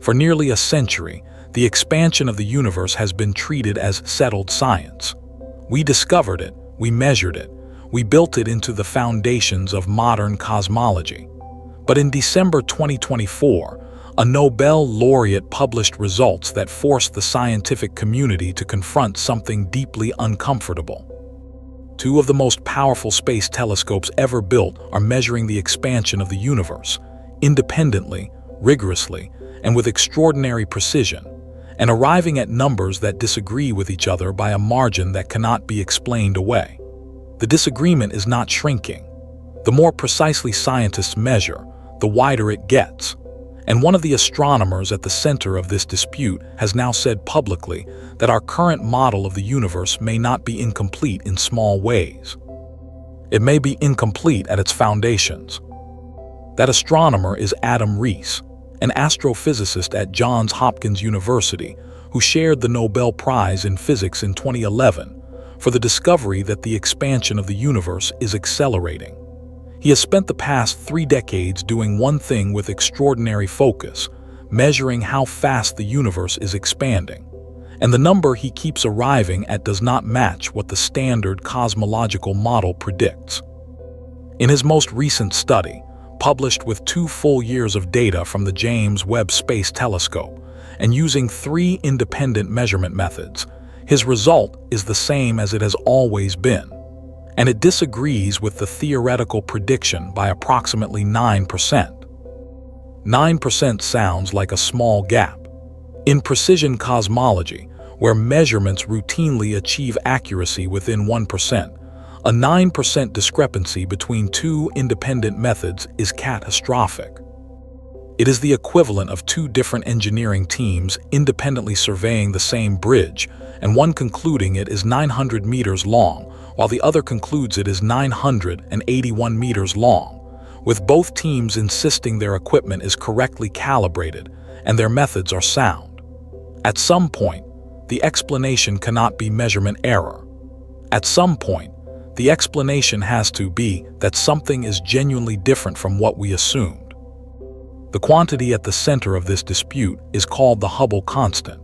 For nearly a century, the expansion of the universe has been treated as settled science. We discovered it, we measured it, we built it into the foundations of modern cosmology. But in December 2024, a Nobel laureate published results that forced the scientific community to confront something deeply uncomfortable. Two of the most powerful space telescopes ever built are measuring the expansion of the universe, independently, rigorously, and with extraordinary precision, and arriving at numbers that disagree with each other by a margin that cannot be explained away. The disagreement is not shrinking. The more precisely scientists measure, the wider it gets. And one of the astronomers at the center of this dispute has now said publicly that our current model of the universe may not be incomplete in small ways. It may be incomplete at its foundations. That astronomer is Adam Riess, an astrophysicist at Johns Hopkins University who shared the Nobel Prize in Physics in 2011 for the discovery that the expansion of the universe is accelerating. He has spent the past 3 decades doing one thing with extraordinary focus, measuring how fast the universe is expanding. And the number he keeps arriving at does not match what the standard cosmological model predicts. In his most recent study, published with 2 full years of data from the James Webb Space Telescope and using 3 independent measurement methods, his result is the same as it has always been. And it disagrees with the theoretical prediction by approximately 9%. 9% sounds like a small gap. In precision cosmology, where measurements routinely achieve accuracy within 1%, a 9% discrepancy between 2 independent methods is catastrophic. It is the equivalent of 2 different engineering teams independently surveying the same bridge, and one concluding it is 900 meters long, while the other concludes it is 981 meters long, with both teams insisting their equipment is correctly calibrated and their methods are sound. At some point, the explanation cannot be measurement error. At some point, the explanation has to be that something is genuinely different from what we assumed. The quantity at the center of this dispute is called the Hubble constant.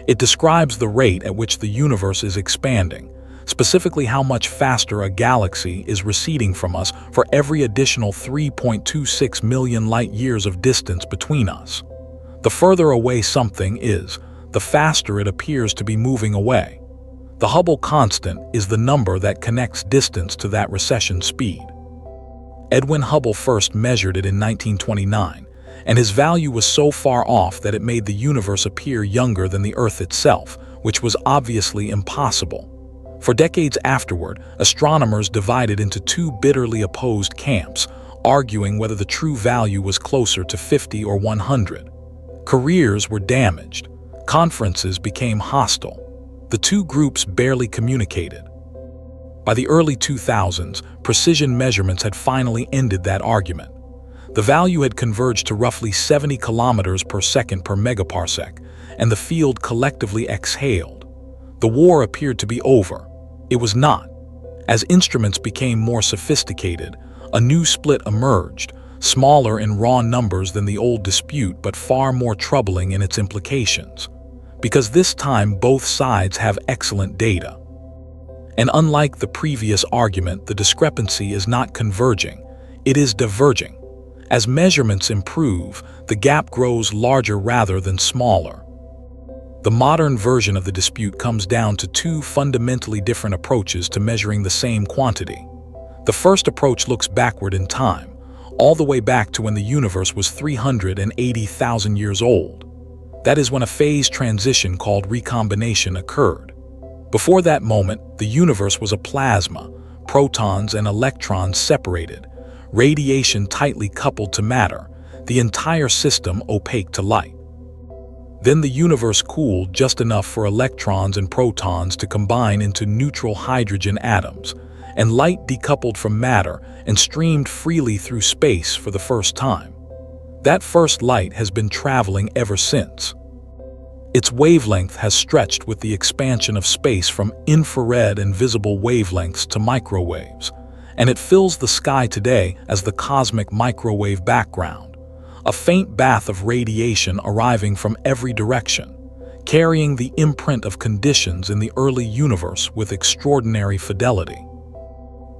It describes the rate at which the universe is expanding, specifically how much faster a galaxy is receding from us for every additional 3.26 million light-years of distance between us. The further away something is, the faster it appears to be moving away. The Hubble constant is the number that connects distance to that recession speed. Edwin Hubble first measured it in 1929, and his value was so far off that it made the universe appear younger than the Earth itself, which was obviously impossible. For decades afterward, astronomers divided into 2 bitterly opposed camps, arguing whether the true value was closer to 50 or 100. Careers were damaged. Conferences became hostile. The 2 groups barely communicated. By the early 2000s, precision measurements had finally ended that argument. The value had converged to roughly 70 kilometers per second per megaparsec, and the field collectively exhaled. The war appeared to be over. It was not. As instruments became more sophisticated, a new split emerged, smaller in raw numbers than the old dispute but far more troubling in its implications. Because this time both sides have excellent data. And unlike the previous argument, the discrepancy is not converging, it is diverging. As measurements improve, the gap grows larger rather than smaller. The modern version of the dispute comes down to 2 fundamentally different approaches to measuring the same quantity. The first approach looks backward in time, all the way back to when the universe was 380,000 years old. That is when a phase transition called recombination occurred. Before that moment, the universe was a plasma, protons and electrons separated, radiation tightly coupled to matter, the entire system opaque to light. Then the universe cooled just enough for electrons and protons to combine into neutral hydrogen atoms, and light decoupled from matter and streamed freely through space for the first time. That first light has been traveling ever since. Its wavelength has stretched with the expansion of space from infrared and visible wavelengths to microwaves, and it fills the sky today as the cosmic microwave background, a faint bath of radiation arriving from every direction, carrying the imprint of conditions in the early universe with extraordinary fidelity.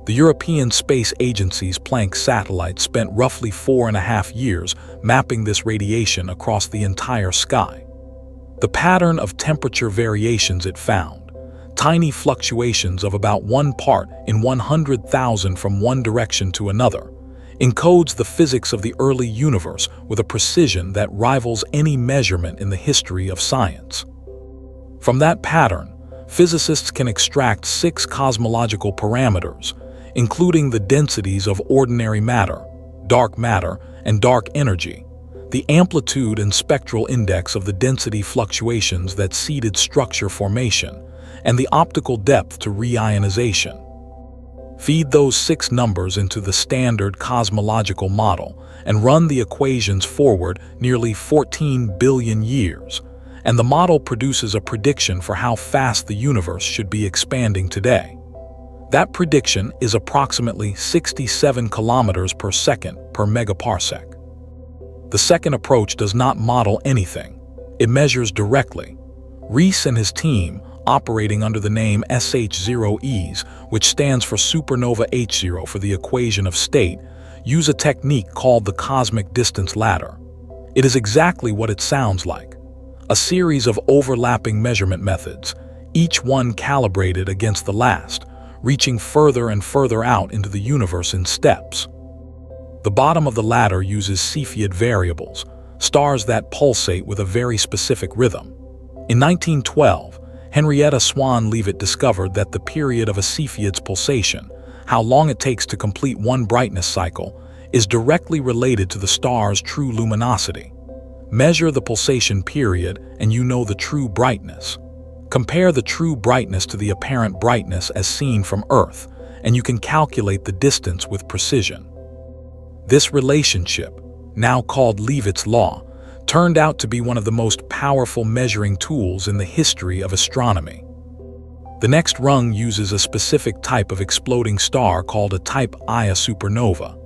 The European Space Agency's Planck satellite spent roughly 4.5 years mapping this radiation across the entire sky. The pattern of temperature variations it found, tiny fluctuations of about 1 part in 100,000 from one direction to another, encodes the physics of the early universe with a precision that rivals any measurement in the history of science. From that pattern, physicists can extract 6 cosmological parameters, including the densities of ordinary matter, and dark energy, the amplitude and spectral index of the density fluctuations that seeded structure formation, and the optical depth to reionization. Feed those 6 numbers into the standard cosmological model and run the equations forward nearly 14 billion years, and the model produces a prediction for how fast the universe should be expanding today. That prediction is approximately 67 kilometers per second per megaparsec. The second approach does not model anything. It measures directly. Riess and his team, operating under the name SH0Es, which stands for supernova H0 for the equation of state, use a technique called the cosmic distance ladder. It is exactly what it sounds like. A series of overlapping measurement methods, each one calibrated against the last, reaching further and further out into the universe in steps. The bottom of the ladder uses Cepheid variables, stars that pulsate with a very specific rhythm. In 1912, Henrietta Swan-Leavitt discovered that the period of a Cepheid's pulsation, how long it takes to complete one brightness cycle, is directly related to the star's true luminosity. Measure the pulsation period and you know the true brightness. Compare the true brightness to the apparent brightness as seen from Earth, and you can calculate the distance with precision. This relationship, now called Leavitt's law, turned out to be one of the most powerful measuring tools in the history of astronomy. The next rung uses a specific type of exploding star called a type Ia supernova.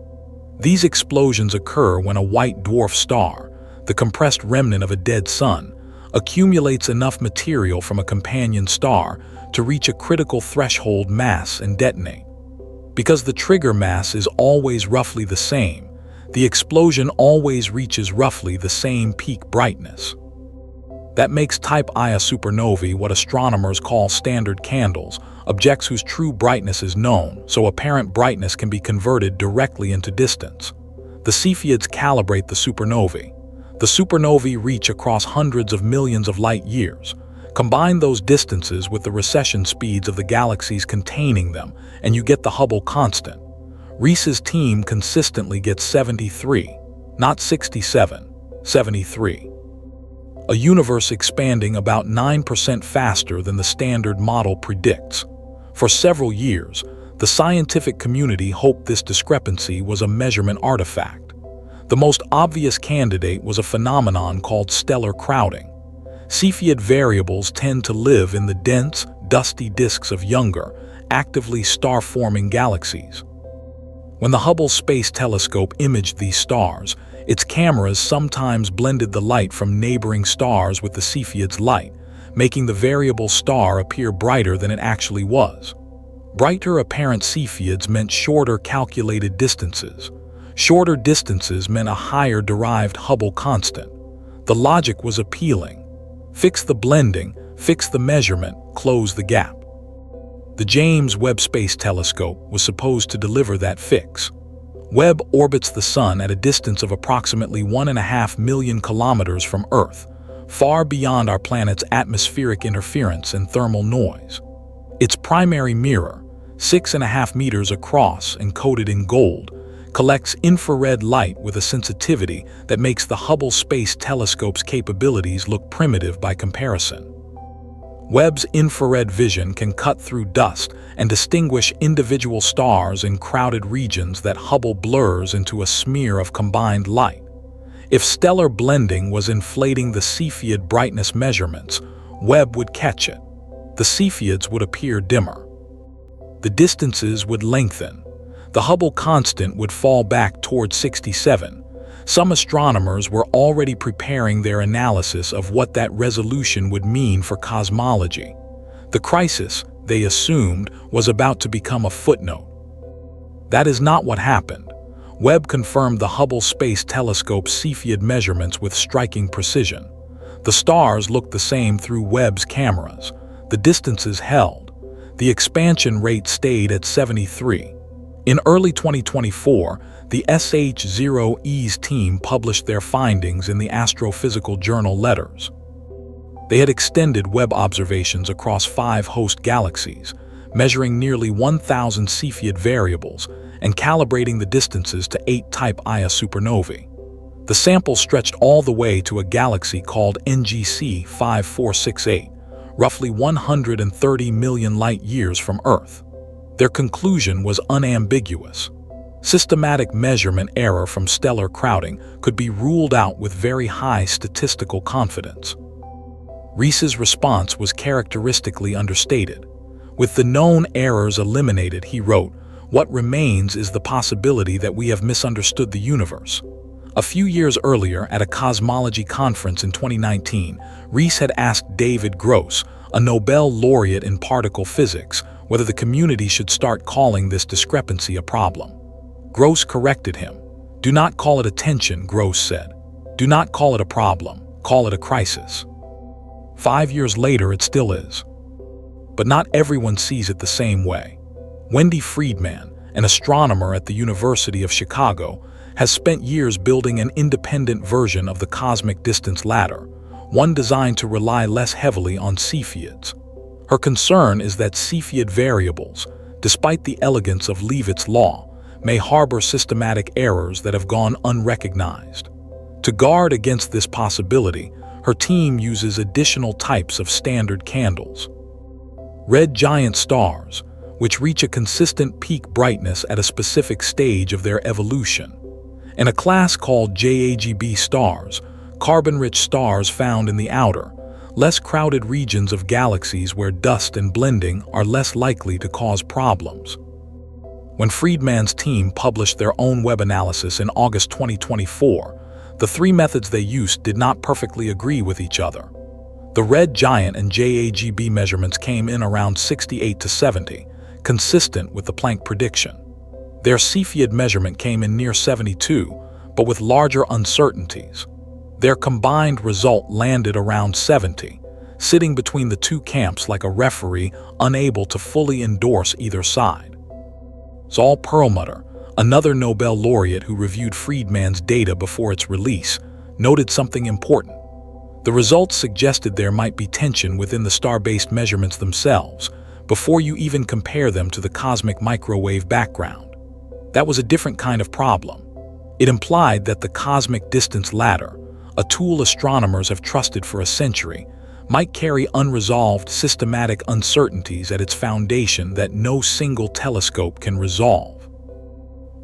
These explosions occur when a white dwarf star, the compressed remnant of a dead sun, accumulates enough material from a companion star to reach a critical threshold mass and detonate. Because the trigger mass is always roughly the same, the explosion always reaches roughly the same peak brightness. That makes type Ia supernovae what astronomers call standard candles, objects whose true brightness is known, so apparent brightness can be converted directly into distance. The Cepheids calibrate the supernovae. The supernovae reach across hundreds of millions of light years. Combine those distances with the recession speeds of the galaxies containing them, and you get the Hubble constant. Riess's team consistently gets 73, not 67, 73. A universe expanding about 9% faster than the standard model predicts. For several years, the scientific community hoped this discrepancy was a measurement artifact. The most obvious candidate was a phenomenon called stellar crowding. Cepheid variables tend to live in the dense, dusty disks of younger, actively star-forming galaxies. When the Hubble Space Telescope imaged these stars, its cameras sometimes blended the light from neighboring stars with the Cepheids' light, making the variable star appear brighter than it actually was. Brighter apparent Cepheids meant shorter calculated distances. Shorter distances meant a higher derived Hubble constant. The logic was appealing. Fix the blending, fix the measurement, close the gap. The James Webb Space Telescope was supposed to deliver that fix. Webb orbits the Sun at a distance of approximately 1.5 million kilometers from Earth, far beyond our planet's atmospheric interference and thermal noise. Its primary mirror, 6.5 meters across and coated in gold, collects infrared light with a sensitivity that makes the Hubble Space Telescope's capabilities look primitive by comparison. Webb's infrared vision can cut through dust and distinguish individual stars in crowded regions that Hubble blurs into a smear of combined light. If stellar blending was inflating the Cepheid brightness measurements, Webb would catch it. The Cepheids would appear dimmer. The distances would lengthen. The Hubble constant would fall back toward 67, Some astronomers were already preparing their analysis of what that resolution would mean for cosmology. The crisis, they assumed, was about to become a footnote. That is not what happened. Webb confirmed the Hubble Space Telescope's Cepheid measurements with striking precision. The stars looked the same through Webb's cameras. The distances held. The expansion rate stayed at 73. In early 2024, the SH0E's team published their findings in the astrophysical journal Letters. They had extended Webb observations across 5 host galaxies, measuring nearly 1,000 Cepheid variables and calibrating the distances to 8 Type Ia supernovae. The sample stretched all the way to a galaxy called NGC 5468, roughly 130 million light-years from Earth. Their conclusion was unambiguous. Systematic measurement error from stellar crowding could be ruled out with very high statistical confidence. Riess's response was characteristically understated. With the known errors eliminated, he wrote, "What remains is the possibility that we have misunderstood the universe." A few years earlier, at a cosmology conference in 2019, Riess had asked David Gross, a Nobel laureate in particle physics, whether the community should start calling this discrepancy a problem. Gross corrected him. "Do not call it a tension," Gross said. "Do not call it a problem, call it a crisis." 5 years later, it still is. But not everyone sees it the same way. Wendy Friedman, an astronomer at the University of Chicago, has spent years building an independent version of the cosmic distance ladder, one designed to rely less heavily on Cepheids. Her concern is that Cepheid variables, despite the elegance of Leavitt's law, may harbor systematic errors that have gone unrecognized. To guard against this possibility, her team uses additional types of standard candles. Red giant stars, which reach a consistent peak brightness at a specific stage of their evolution, and a class called JAGB stars, carbon-rich stars found in the outer, less crowded regions of galaxies where dust and blending are less likely to cause problems. When Friedman's team published their own Webb analysis in August 2024, the 3 methods they used did not perfectly agree with each other. The red giant and JAGB measurements came in around 68 to 70, consistent with the Planck prediction. Their Cepheid measurement came in near 72, but with larger uncertainties. Their combined result landed around 70, sitting between the two camps like a referee unable to fully endorse either side. Saul Perlmutter, another Nobel laureate who reviewed Friedman's data before its release, noted something important. The results suggested there might be tension within the star-based measurements themselves, before you even compare them to the cosmic microwave background. That was a different kind of problem. It implied that the cosmic distance ladder, a tool astronomers have trusted for a century, might carry unresolved systematic uncertainties at its foundation that no single telescope can resolve.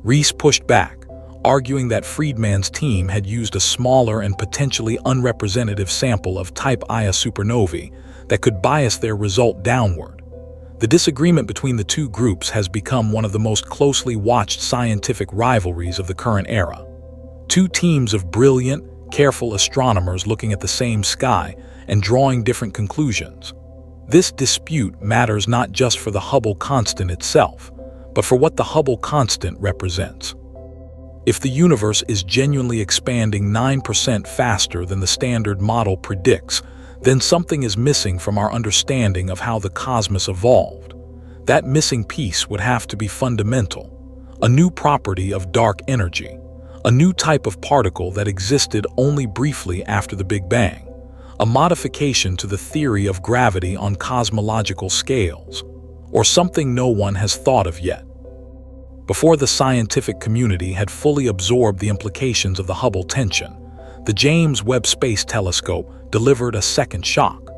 Riess pushed back, arguing that Friedman's team had used a smaller and potentially unrepresentative sample of Type Ia supernovae that could bias their result downward. The disagreement between the two groups has become one of the most closely watched scientific rivalries of the current era. Two teams of brilliant, careful astronomers looking at the same sky and drawing different conclusions. This dispute matters not just for the Hubble constant itself, but for what the Hubble constant represents. If the universe is genuinely expanding 9% faster than the standard model predicts, then something is missing from our understanding of how the cosmos evolved. That missing piece would have to be fundamental, a new property of dark energy, a new type of particle that existed only briefly after the Big Bang, a modification to the theory of gravity on cosmological scales, or something no one has thought of yet. Before the scientific community had fully absorbed the implications of the Hubble tension, the James Webb Space Telescope delivered a second shock.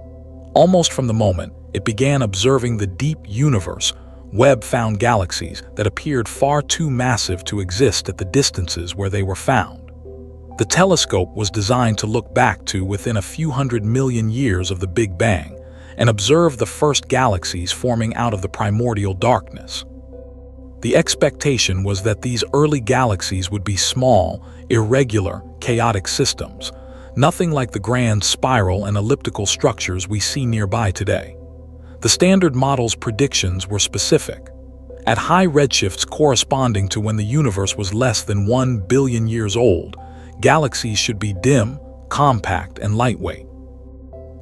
Almost from the moment it began observing the deep universe, Webb found galaxies that appeared far too massive to exist at the distances where they were found. The telescope was designed to look back to within a few 100 million years of the Big Bang and observe the first galaxies forming out of the primordial darkness. The expectation was that these early galaxies would be small, irregular, chaotic systems, nothing like the grand spiral and elliptical structures we see nearby today. The Standard Model's predictions were specific. At high redshifts corresponding to when the universe was less than 1 billion years old, galaxies should be dim, compact, and lightweight.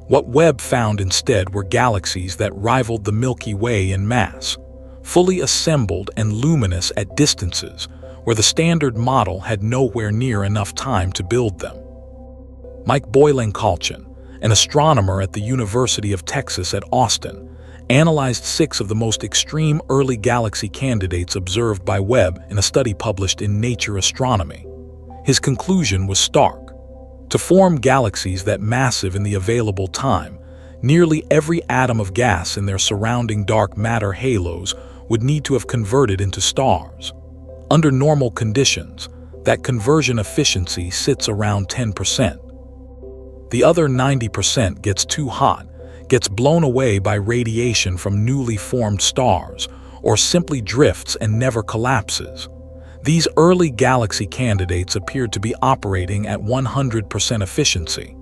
What Webb found instead were galaxies that rivaled the Milky Way in mass, fully assembled and luminous at distances where the Standard Model had nowhere near enough time to build them. Mike Boylan-Colchin, an astronomer at the University of Texas at Austin, analyzed 6 of the most extreme early galaxy candidates observed by Webb in a study published in Nature Astronomy. His conclusion was stark. To form galaxies that massive in the available time, nearly every atom of gas in their surrounding dark matter halos would need to have converted into stars. Under normal conditions, that conversion efficiency sits around 10%. The other 90% gets too hot, gets blown away by radiation from newly formed stars, or simply drifts and never collapses. These early galaxy candidates appeared to be operating at 100% efficiency.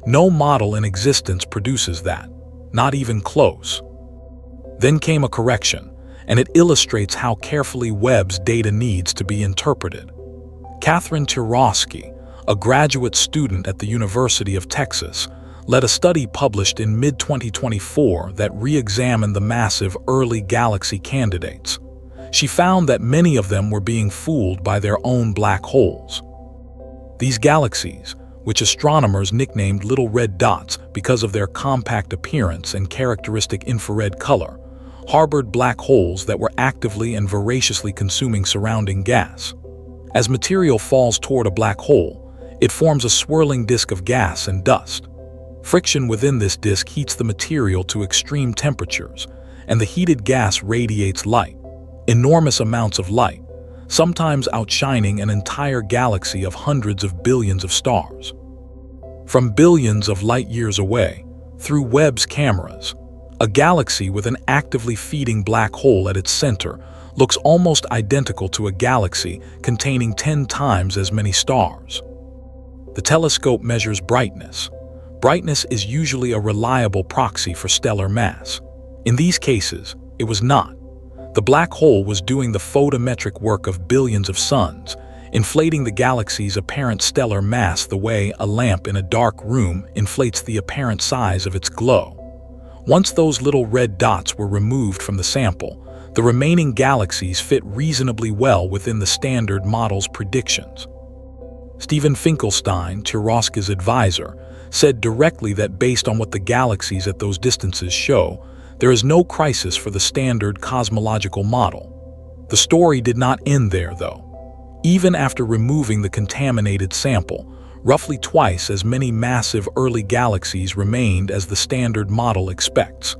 No model in existence produces that, not even close. Then came a correction, and it illustrates how carefully Webb's data needs to be interpreted. Catherine Tyrowski, a graduate student at the University of Texas, led a study published in mid-2024 that re-examined the massive early galaxy candidates. She found that many of them were being fooled by their own black holes. These galaxies, which astronomers nicknamed little red dots because of their compact appearance and characteristic infrared color, harbored black holes that were actively and voraciously consuming surrounding gas. As material falls toward a black hole, it forms a swirling disk of gas and dust. Friction within this disk heats the material to extreme temperatures, and the heated gas radiates light, enormous amounts of light, sometimes outshining an entire galaxy of hundreds of billions of stars. From billions of light years away, through Webb's cameras, a galaxy with an actively feeding black hole at its center looks almost identical to a galaxy containing 10 times as many stars. The telescope measures brightness. Brightness is usually a reliable proxy for stellar mass. In these cases, it was not. The black hole was doing the photometric work of billions of suns, inflating the galaxy's apparent stellar mass the way a lamp in a dark room inflates the apparent size of its glow. Once those little red dots were removed from the sample, the remaining galaxies fit reasonably well within the Standard Model's predictions. Stephen Finkelstein, Tyrowski's advisor, said directly that based on what the galaxies at those distances show, there is no crisis for the standard cosmological model. The story did not end there, though. Even after removing the contaminated sample, roughly twice as many massive early galaxies remained as the Standard Model expects.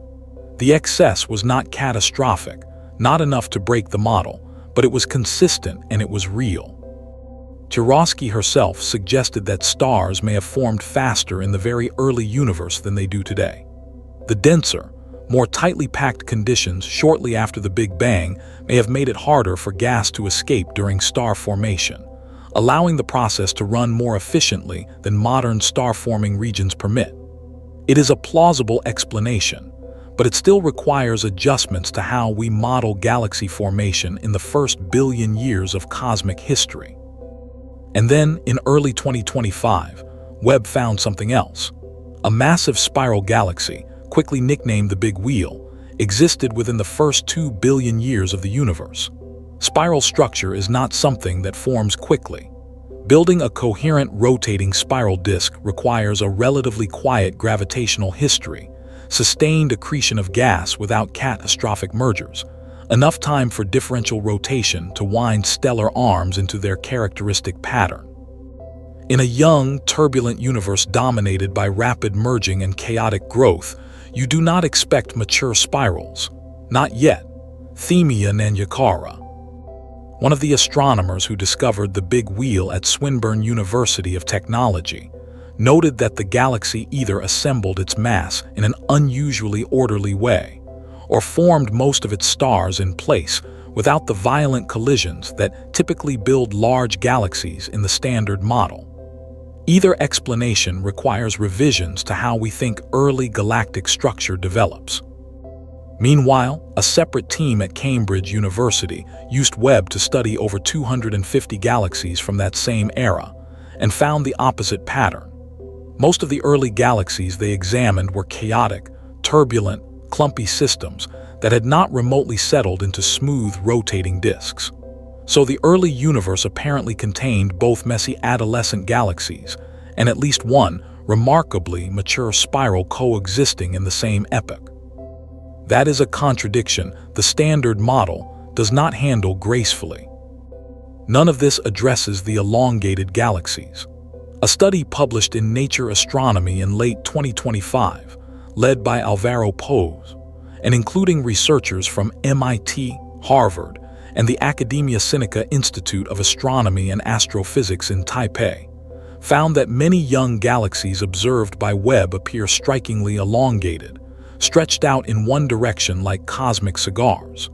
The excess was not catastrophic, not enough to break the model, but it was consistent and it was real. Tyrowski herself suggested that stars may have formed faster in the very early universe than they do today. The denser, more tightly packed conditions shortly after the Big Bang may have made it harder for gas to escape during star formation, allowing the process to run more efficiently than modern star-forming regions permit. It is a plausible explanation, but it still requires adjustments to how we model galaxy formation in the first billion years of cosmic history. And then, in early 2025, Webb found something else. A massive spiral galaxy, quickly nicknamed the Big Wheel, existed within the first 2 billion years of the universe. Spiral structure is not something that forms quickly. Building a coherent rotating spiral disk requires a relatively quiet gravitational history, sustained accretion of gas without catastrophic mergers, enough time for differential rotation to wind stellar arms into their characteristic pattern. In a young, turbulent universe dominated by rapid merging and chaotic growth, you do not expect mature spirals. Not yet. Themia Nanyakara, one of the astronomers who discovered the Big Wheel at Swinburne University of Technology, noted that the galaxy either assembled its mass in an unusually orderly way, or formed most of its stars in place without the violent collisions that typically build large galaxies in the Standard Model. Either explanation requires revisions to how we think early galactic structure develops. Meanwhile, a separate team at Cambridge University used Webb to study over 250 galaxies from that same era and found the opposite pattern. Most of the early galaxies they examined were chaotic, turbulent, clumpy systems that had not remotely settled into smooth, rotating disks. So the early universe apparently contained both messy adolescent galaxies and at least one remarkably mature spiral coexisting in the same epoch. That is a contradiction the Standard Model does not handle gracefully. None of this addresses the elongated galaxies. A study published in Nature Astronomy in late 2025, led by Alvaro Pose, and including researchers from MIT, Harvard, and the Academia Sinica Institute of Astronomy and Astrophysics in Taipei, found that many young galaxies observed by Webb appear strikingly elongated, stretched out in one direction like cosmic cigars.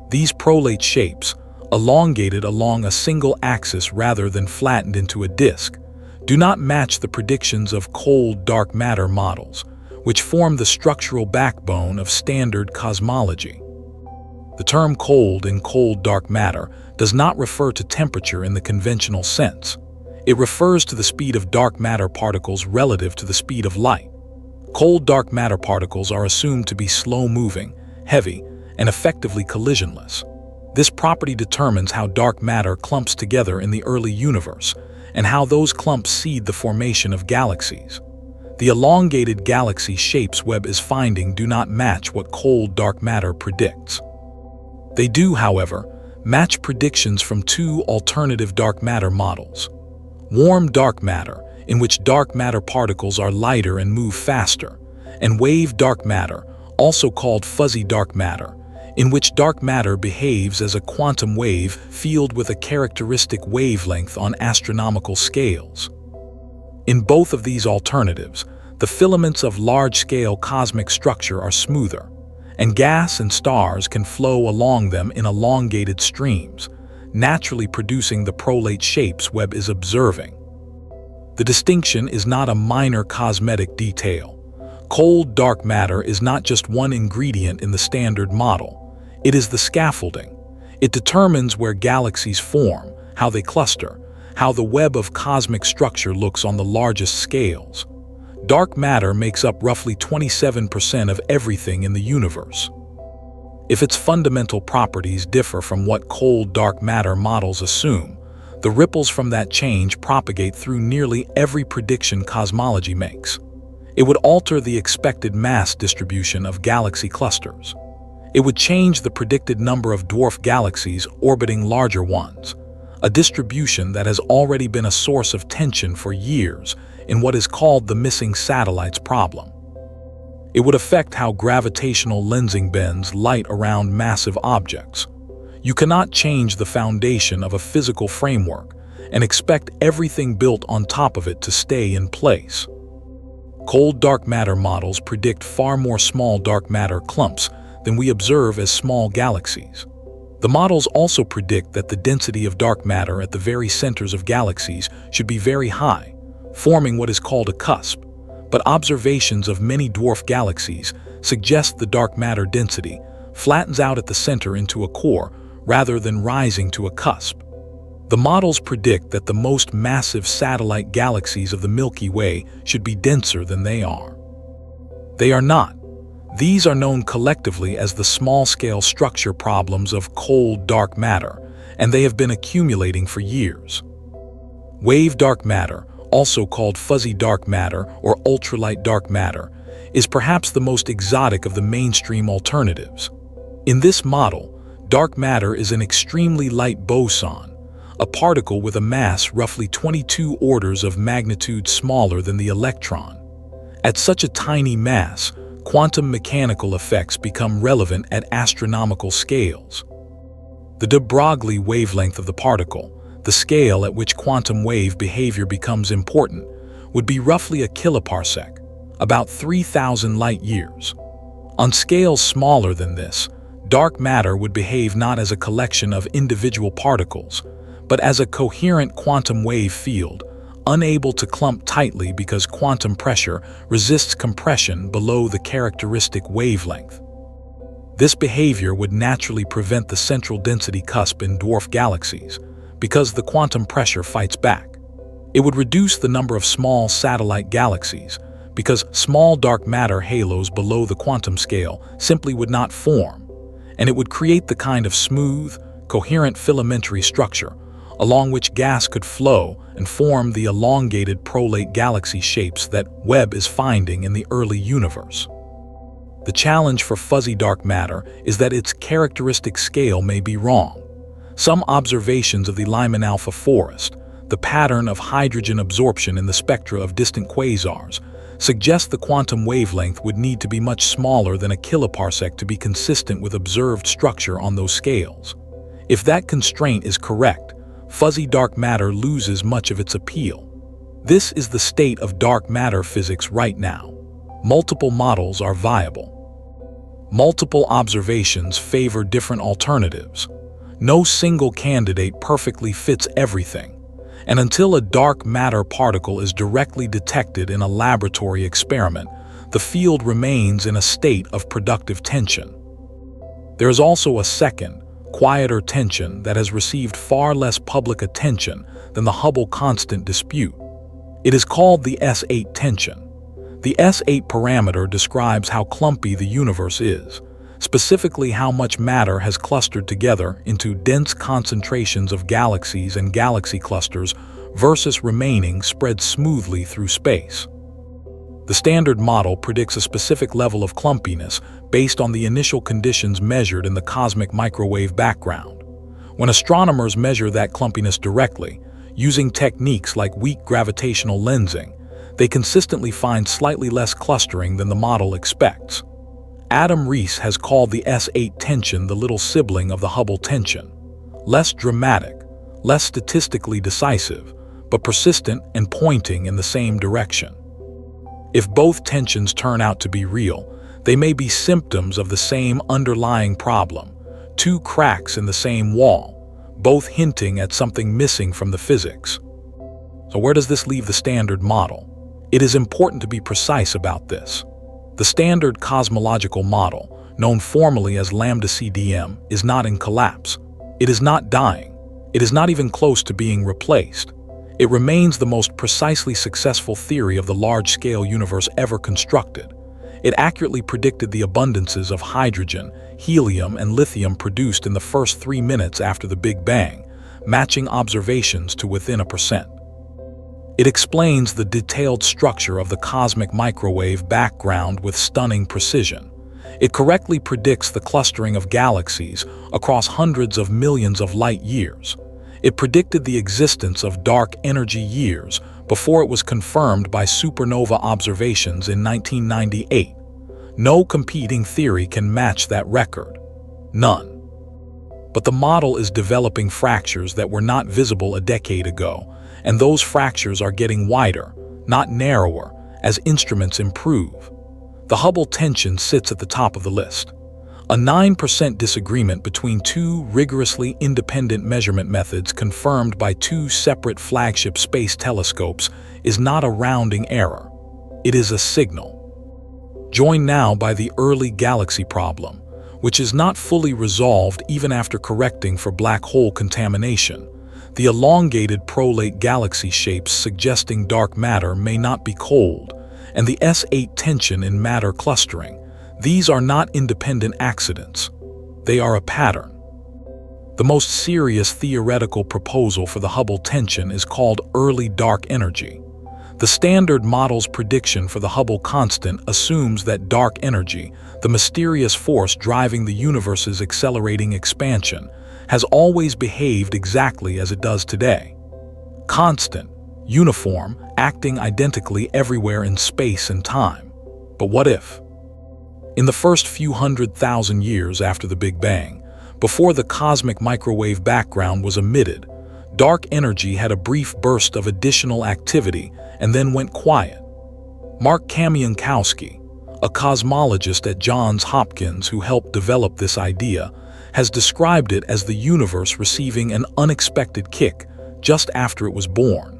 These prolate shapes, elongated along a single axis rather than flattened into a disk, do not match the predictions of cold dark matter models, which form the structural backbone of standard cosmology. The term cold in cold dark matter does not refer to temperature in the conventional sense. It refers to the speed of dark matter particles relative to the speed of light. Cold dark matter particles are assumed to be slow-moving, heavy, and effectively collisionless. This property determines how dark matter clumps together in the early universe and how those clumps seed the formation of galaxies. The elongated galaxy shapes Webb is finding do not match what cold dark matter predicts. They do, however, match predictions from two alternative dark matter models. Warm dark matter, in which dark matter particles are lighter and move faster, and wave dark matter, also called fuzzy dark matter, in which dark matter behaves as a quantum wave field with a characteristic wavelength on astronomical scales. In both of these alternatives, the filaments of large-scale cosmic structure are smoother, and gas and stars can flow along them in elongated streams, naturally producing the prolate shapes Webb is observing. The distinction is not a minor cosmetic detail. Cold dark matter is not just one ingredient in the Standard Model. It is the scaffolding. It determines where galaxies form, how they cluster, how the web of cosmic structure looks on the largest scales. Dark matter makes up roughly 27% of everything in the universe. If its fundamental properties differ from what cold dark matter models assume, the ripples from that change propagate through nearly every prediction cosmology makes. It would alter the expected mass distribution of galaxy clusters. It would change the predicted number of dwarf galaxies orbiting larger ones, a distribution that has already been a source of tension for years in what is called the missing satellites problem. It would affect how gravitational lensing bends light around massive objects. You cannot change the foundation of a physical framework and expect everything built on top of it to stay in place. Cold dark matter models predict far more small dark matter clumps than we observe as small galaxies. The models also predict that the density of dark matter at the very centers of galaxies should be very high, forming what is called a cusp. But observations of many dwarf galaxies suggest the dark matter density flattens out at the center into a core rather than rising to a cusp. The models predict that the most massive satellite galaxies of the Milky Way should be denser than they are. They are not. These are known collectively as the small-scale structure problems of cold dark matter, and they have been accumulating for years. Wave dark matter, also called fuzzy dark matter or ultralight dark matter, is perhaps the most exotic of the mainstream alternatives. In this model, dark matter is an extremely light boson, a particle with a mass roughly 22 orders of magnitude smaller than the electron. At such a tiny mass, quantum mechanical effects become relevant at astronomical scales. The de Broglie wavelength of the particle, the scale at which quantum wave behavior becomes important, would be roughly a kiloparsec, about 3,000 light-years. On scales smaller than this, dark matter would behave not as a collection of individual particles, but as a coherent quantum wave field, unable to clump tightly because quantum pressure resists compression below the characteristic wavelength. This behavior would naturally prevent the central density cusp in dwarf galaxies, because the quantum pressure fights back. It would reduce the number of small satellite galaxies, because small dark matter halos below the quantum scale simply would not form, and it would create the kind of smooth, coherent filamentary structure along which gas could flow and form the elongated prolate galaxy shapes that Webb is finding in the early universe. The challenge for fuzzy dark matter is that its characteristic scale may be wrong. Some observations of the Lyman alpha forest, the pattern of hydrogen absorption in the spectra of distant quasars, suggest the quantum wavelength would need to be much smaller than a kiloparsec to be consistent with observed structure on those scales. If that constraint is correct, fuzzy dark matter loses much of its appeal. This is the state of dark matter physics right now. Multiple models are viable. Multiple observations favor different alternatives. No single candidate perfectly fits everything, and until a dark matter particle is directly detected in a laboratory experiment, the field remains in a state of productive tension. There is also a second, quieter tension that has received far less public attention than the Hubble constant dispute. It is called the S8 tension. The S8 parameter describes how clumpy the universe is, specifically how much matter has clustered together into dense concentrations of galaxies and galaxy clusters versus remaining spread smoothly through space. The standard model predicts a specific level of clumpiness based on the initial conditions measured in the cosmic microwave background. When astronomers measure that clumpiness directly, using techniques like weak gravitational lensing, they consistently find slightly less clustering than the model expects. Adam Riess has called the S8 tension the little sibling of the Hubble tension. Less dramatic, less statistically decisive, but persistent and pointing in the same direction. If both tensions turn out to be real, they may be symptoms of the same underlying problem, two cracks in the same wall, both hinting at something missing from the physics. So where does this leave the standard model? It is important to be precise about this. The standard cosmological model, known formally as lambda CDM, is not in collapse. It is not dying. It is not even close to being replaced. It remains the most precisely successful theory of the large-scale universe ever constructed. It accurately predicted the abundances of hydrogen, helium, and lithium produced in the first 3 minutes after the Big Bang, matching observations to within a percent. It explains the detailed structure of the cosmic microwave background with stunning precision. It correctly predicts the clustering of galaxies across hundreds of millions of light years. It predicted the existence of dark energy years before it was confirmed by supernova observations in 1998. No competing theory can match that record. None. But the model is developing fractures that were not visible a decade ago, and those fractures are getting wider, not narrower, as instruments improve. The Hubble tension sits at the top of the list. A 9% disagreement between two rigorously independent measurement methods confirmed by two separate flagship space telescopes is not a rounding error. It is a signal. Joined now by the early galaxy problem, which is not fully resolved even after correcting for black hole contamination. The elongated prolate galaxy shapes suggesting dark matter may not be cold, and the S8 tension in matter clustering. These are not independent accidents. They are a pattern. The most serious theoretical proposal for the Hubble tension is called early dark energy. The standard model's prediction for the Hubble constant assumes that dark energy, the mysterious force driving the universe's accelerating expansion, has always behaved exactly as it does today. Constant, uniform, acting identically everywhere in space and time. But what if? In the first few 100,000 years after the Big Bang, before the cosmic microwave background was emitted, dark energy had a brief burst of additional activity and then went quiet. Mark Kamiankowski, A cosmologist at Johns Hopkins who helped develop this idea has described it as the universe receiving an unexpected kick just after it was born.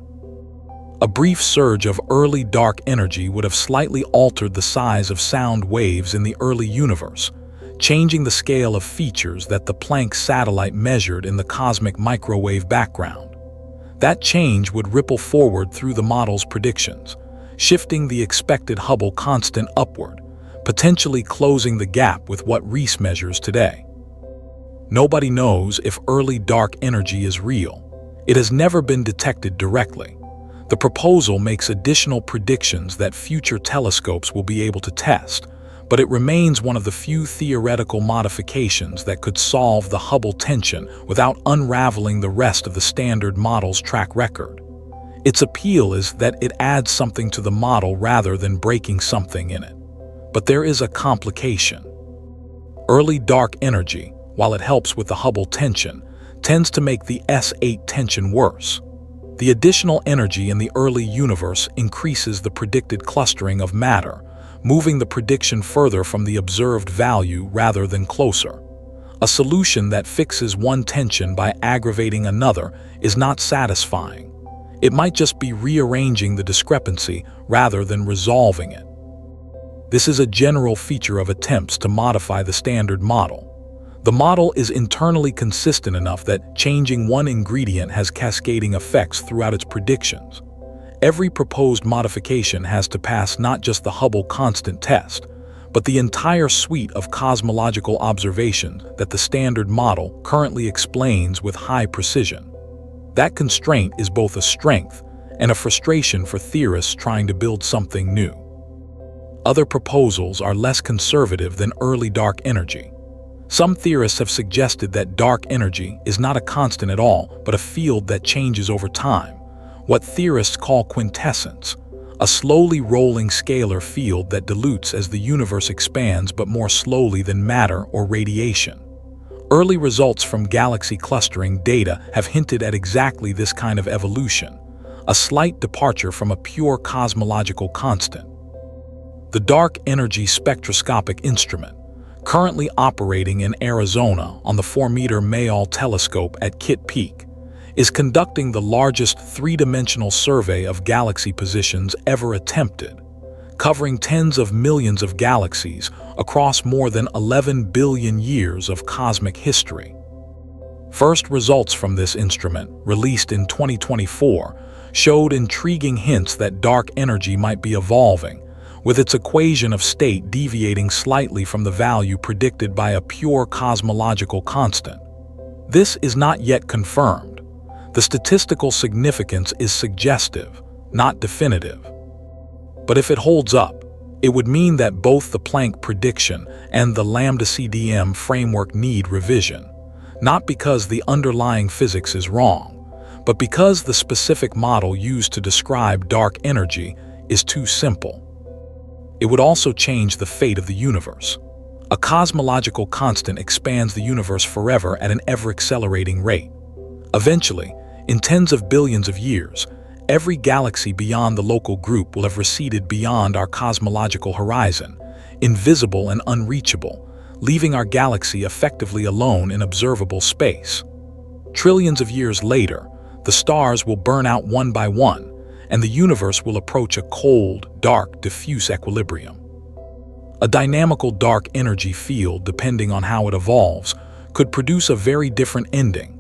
A brief surge of early dark energy would have slightly altered the size of sound waves in the early universe, changing the scale of features that the Planck satellite measured in the cosmic microwave background. That change would ripple forward through the model's predictions, shifting the expected Hubble constant upward, potentially closing the gap with what Riess measures today. Nobody knows if early dark energy is real. It has never been detected directly. The proposal makes additional predictions that future telescopes will be able to test, but it remains one of the few theoretical modifications that could solve the Hubble tension without unraveling the rest of the standard model's track record. Its appeal is that it adds something to the model rather than breaking something in it. But there is a complication. Early dark energy, while it helps with the Hubble tension, tends to make the S8 tension worse. The additional energy in the early universe increases the predicted clustering of matter, moving the prediction further from the observed value rather than closer. A solution that fixes one tension by aggravating another is not satisfying. It might just be rearranging the discrepancy rather than resolving it. This is a general feature of attempts to modify the standard model. The model is internally consistent enough that changing one ingredient has cascading effects throughout its predictions. Every proposed modification has to pass not just the Hubble constant test, but the entire suite of cosmological observations that the standard model currently explains with high precision. That constraint is both a strength and a frustration for theorists trying to build something new. Other proposals are less conservative than early dark energy. Some theorists have suggested that dark energy is not a constant at all, but a field that changes over time, what theorists call quintessence, a slowly rolling scalar field that dilutes as the universe expands but more slowly than matter or radiation. Early results from galaxy clustering data have hinted at exactly this kind of evolution, a slight departure from a pure cosmological constant. The Dark Energy Spectroscopic Instrument, currently operating in Arizona on the 4-meter Mayall telescope at Kitt Peak, is conducting the largest three-dimensional survey of galaxy positions ever attempted, covering tens of millions of galaxies across more than 11 billion years of cosmic history. First results from this instrument, released in 2024, showed intriguing hints that dark energy might be evolving, with its equation of state deviating slightly from the value predicted by a pure cosmological constant. This is not yet confirmed. The statistical significance is suggestive, not definitive. But if it holds up, it would mean that both the Planck prediction and the lambda-CDM framework need revision, not because the underlying physics is wrong, but because the specific model used to describe dark energy is too simple. It would also change the fate of the universe. A cosmological constant expands the universe forever at an ever-accelerating rate. Eventually, in tens of billions of years, every galaxy beyond the local group will have receded beyond our cosmological horizon, invisible and unreachable, leaving our galaxy effectively alone in observable space. Trillions of years later, the stars will burn out one by one, and the universe will approach a cold, dark, diffuse equilibrium. A dynamical dark energy field, depending on how it evolves, could produce a very different ending.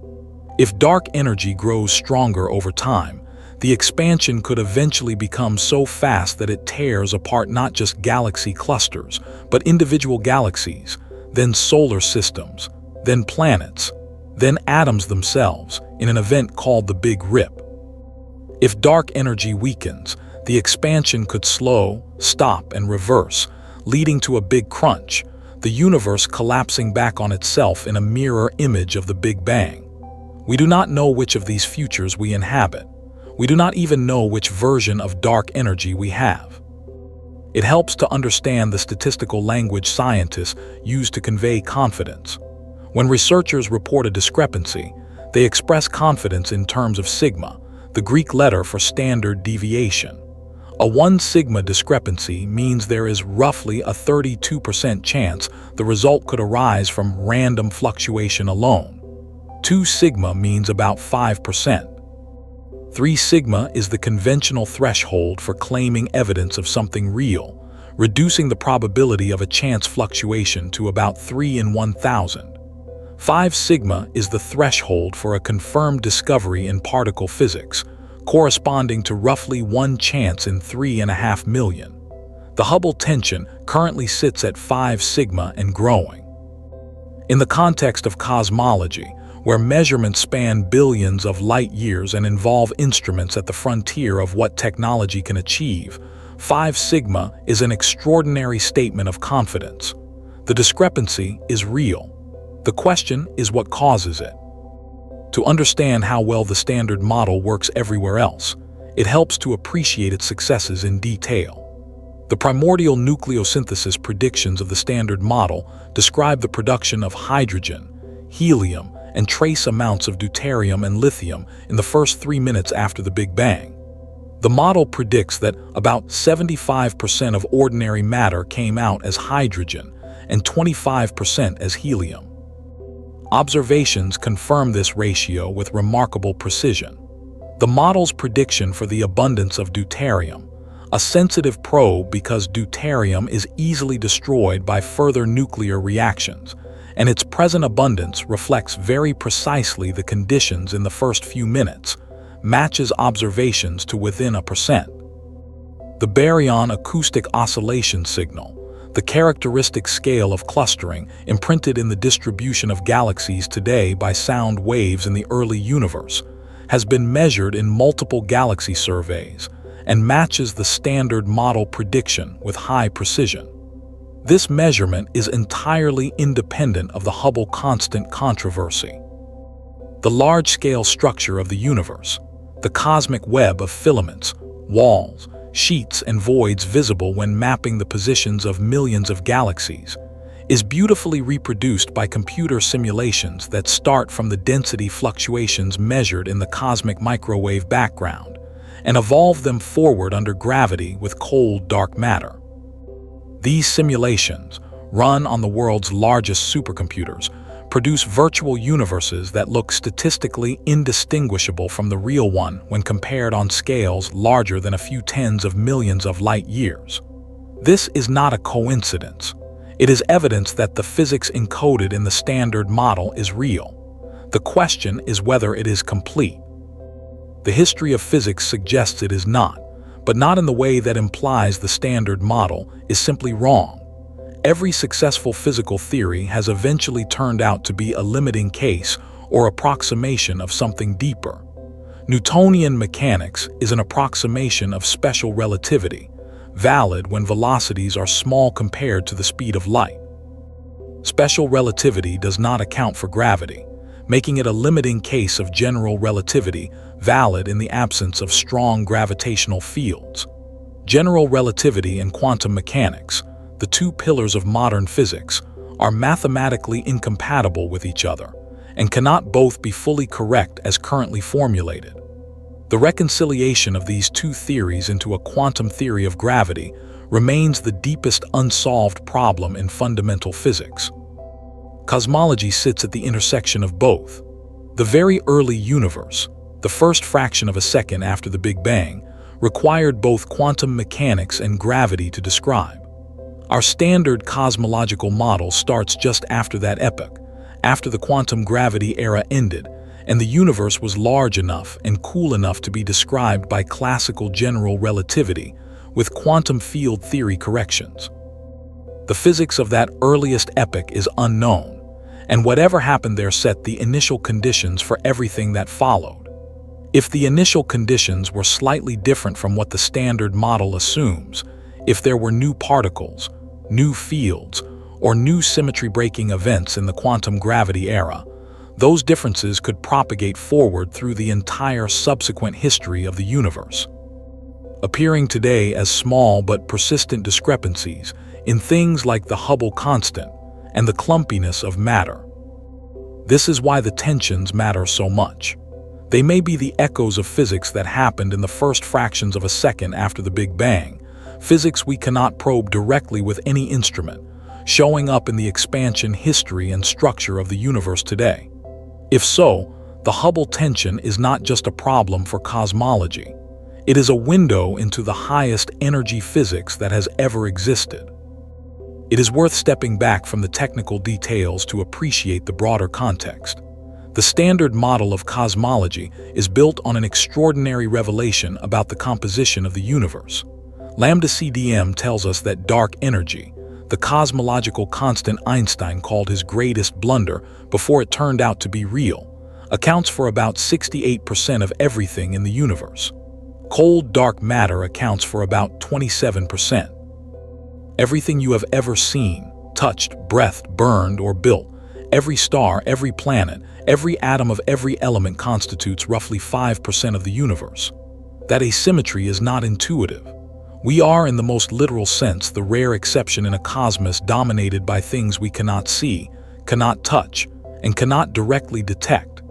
If dark energy grows stronger over time, the expansion could eventually become so fast that it tears apart not just galaxy clusters, but individual galaxies, then solar systems, then planets, then atoms themselves, in an event called the Big Rip. If dark energy weakens, the expansion could slow, stop, and reverse, leading to a big crunch, the universe collapsing back on itself in a mirror image of the Big Bang. We do not know which of these futures we inhabit. We do not even know which version of dark energy we have. It helps to understand the statistical language scientists use to convey confidence. When researchers report a discrepancy, they express confidence in terms of sigma, the Greek letter for standard deviation. A 1 sigma discrepancy means there is roughly a 32% chance the result could arise from random fluctuation alone. 2 sigma means about 5%. 3 sigma is the conventional threshold for claiming evidence of something real, reducing the probability of a chance fluctuation to about 3 in 1,000. 5 sigma is the threshold for a confirmed discovery in particle physics, corresponding to roughly 1 chance in 3.5 million. The Hubble tension currently sits at 5 sigma and growing. In the context of cosmology, where measurements span billions of light years and involve instruments at the frontier of what technology can achieve, 5 sigma is an extraordinary statement of confidence. The discrepancy is real. The question is what causes it. To understand how well the Standard Model works everywhere else, it helps to appreciate its successes in detail. The primordial nucleosynthesis predictions of the Standard Model describe the production of hydrogen, helium, and trace amounts of deuterium and lithium in the first 3 minutes after the Big Bang. The model predicts that about 75% of ordinary matter came out as hydrogen and 25% as helium. Observations confirm this ratio with remarkable precision. The model's prediction for the abundance of deuterium, a sensitive probe because deuterium is easily destroyed by further nuclear reactions, and its present abundance reflects very precisely the conditions in the first few minutes, matches observations to within a percent. The baryon acoustic oscillation signal, the characteristic scale of clustering imprinted in the distribution of galaxies today by sound waves in the early universe, has been measured in multiple galaxy surveys and matches the Standard Model prediction with high precision. This measurement is entirely independent of the Hubble constant controversy. The large-scale structure of the universe, the cosmic web of filaments, walls, sheets, and voids visible when mapping the positions of millions of galaxies, is beautifully reproduced by computer simulations that start from the density fluctuations measured in the cosmic microwave background and evolve them forward under gravity with cold, dark matter. These simulations, run on the world's largest supercomputers, produce virtual universes that look statistically indistinguishable from the real one when compared on scales larger than a few tens of millions of light years. This is not a coincidence. It is evidence that the physics encoded in the Standard Model is real. The question is whether it is complete. The history of physics suggests it is not, but not in the way that implies the Standard Model is simply wrong. Every successful physical theory has eventually turned out to be a limiting case or approximation of something deeper. Newtonian mechanics is an approximation of special relativity, valid when velocities are small compared to the speed of light. Special relativity does not account for gravity, making it a limiting case of general relativity, valid in the absence of strong gravitational fields. General relativity and quantum mechanics, the two pillars of modern physics, are mathematically incompatible with each other and cannot both be fully correct as currently formulated. The reconciliation of these two theories into a quantum theory of gravity remains the deepest unsolved problem in fundamental physics. Cosmology sits at the intersection of both. The very early universe, the first fraction of a second after the Big Bang, required both quantum mechanics and gravity to describe. Our standard cosmological model starts just after that epoch, after the quantum gravity era ended, and the universe was large enough and cool enough to be described by classical general relativity with quantum field theory corrections. The physics of that earliest epoch is unknown, and whatever happened there set the initial conditions for everything that followed. If the initial conditions were slightly different from what the Standard Model assumes, if there were new particles, new fields, or new symmetry-breaking events in the quantum gravity era, those differences could propagate forward through the entire subsequent history of the universe, appearing today as small but persistent discrepancies in things like the Hubble constant and the clumpiness of matter. This is why the tensions matter so much. They may be the echoes of physics that happened in the first fractions of a second after the Big Bang, physics we cannot probe directly with any instrument, showing up in the expansion history and structure of the universe today. If so, the Hubble tension is not just a problem for cosmology. It is a window into the highest energy physics that has ever existed. It is worth stepping back from the technical details to appreciate the broader context. The standard model of cosmology is built on an extraordinary revelation about the composition of the universe. Lambda CDM tells us that dark energy, the cosmological constant Einstein called his greatest blunder before it turned out to be real, accounts for about 68% of everything in the universe. Cold dark matter accounts for about 27%. Everything you have ever seen, touched, breathed, burned, or built, every star, every planet, every atom of every element constitutes roughly 5% of the universe. That asymmetry is not intuitive. We are, in the most literal sense, the rare exception in a cosmos dominated by things we cannot see, cannot touch, and cannot directly detect.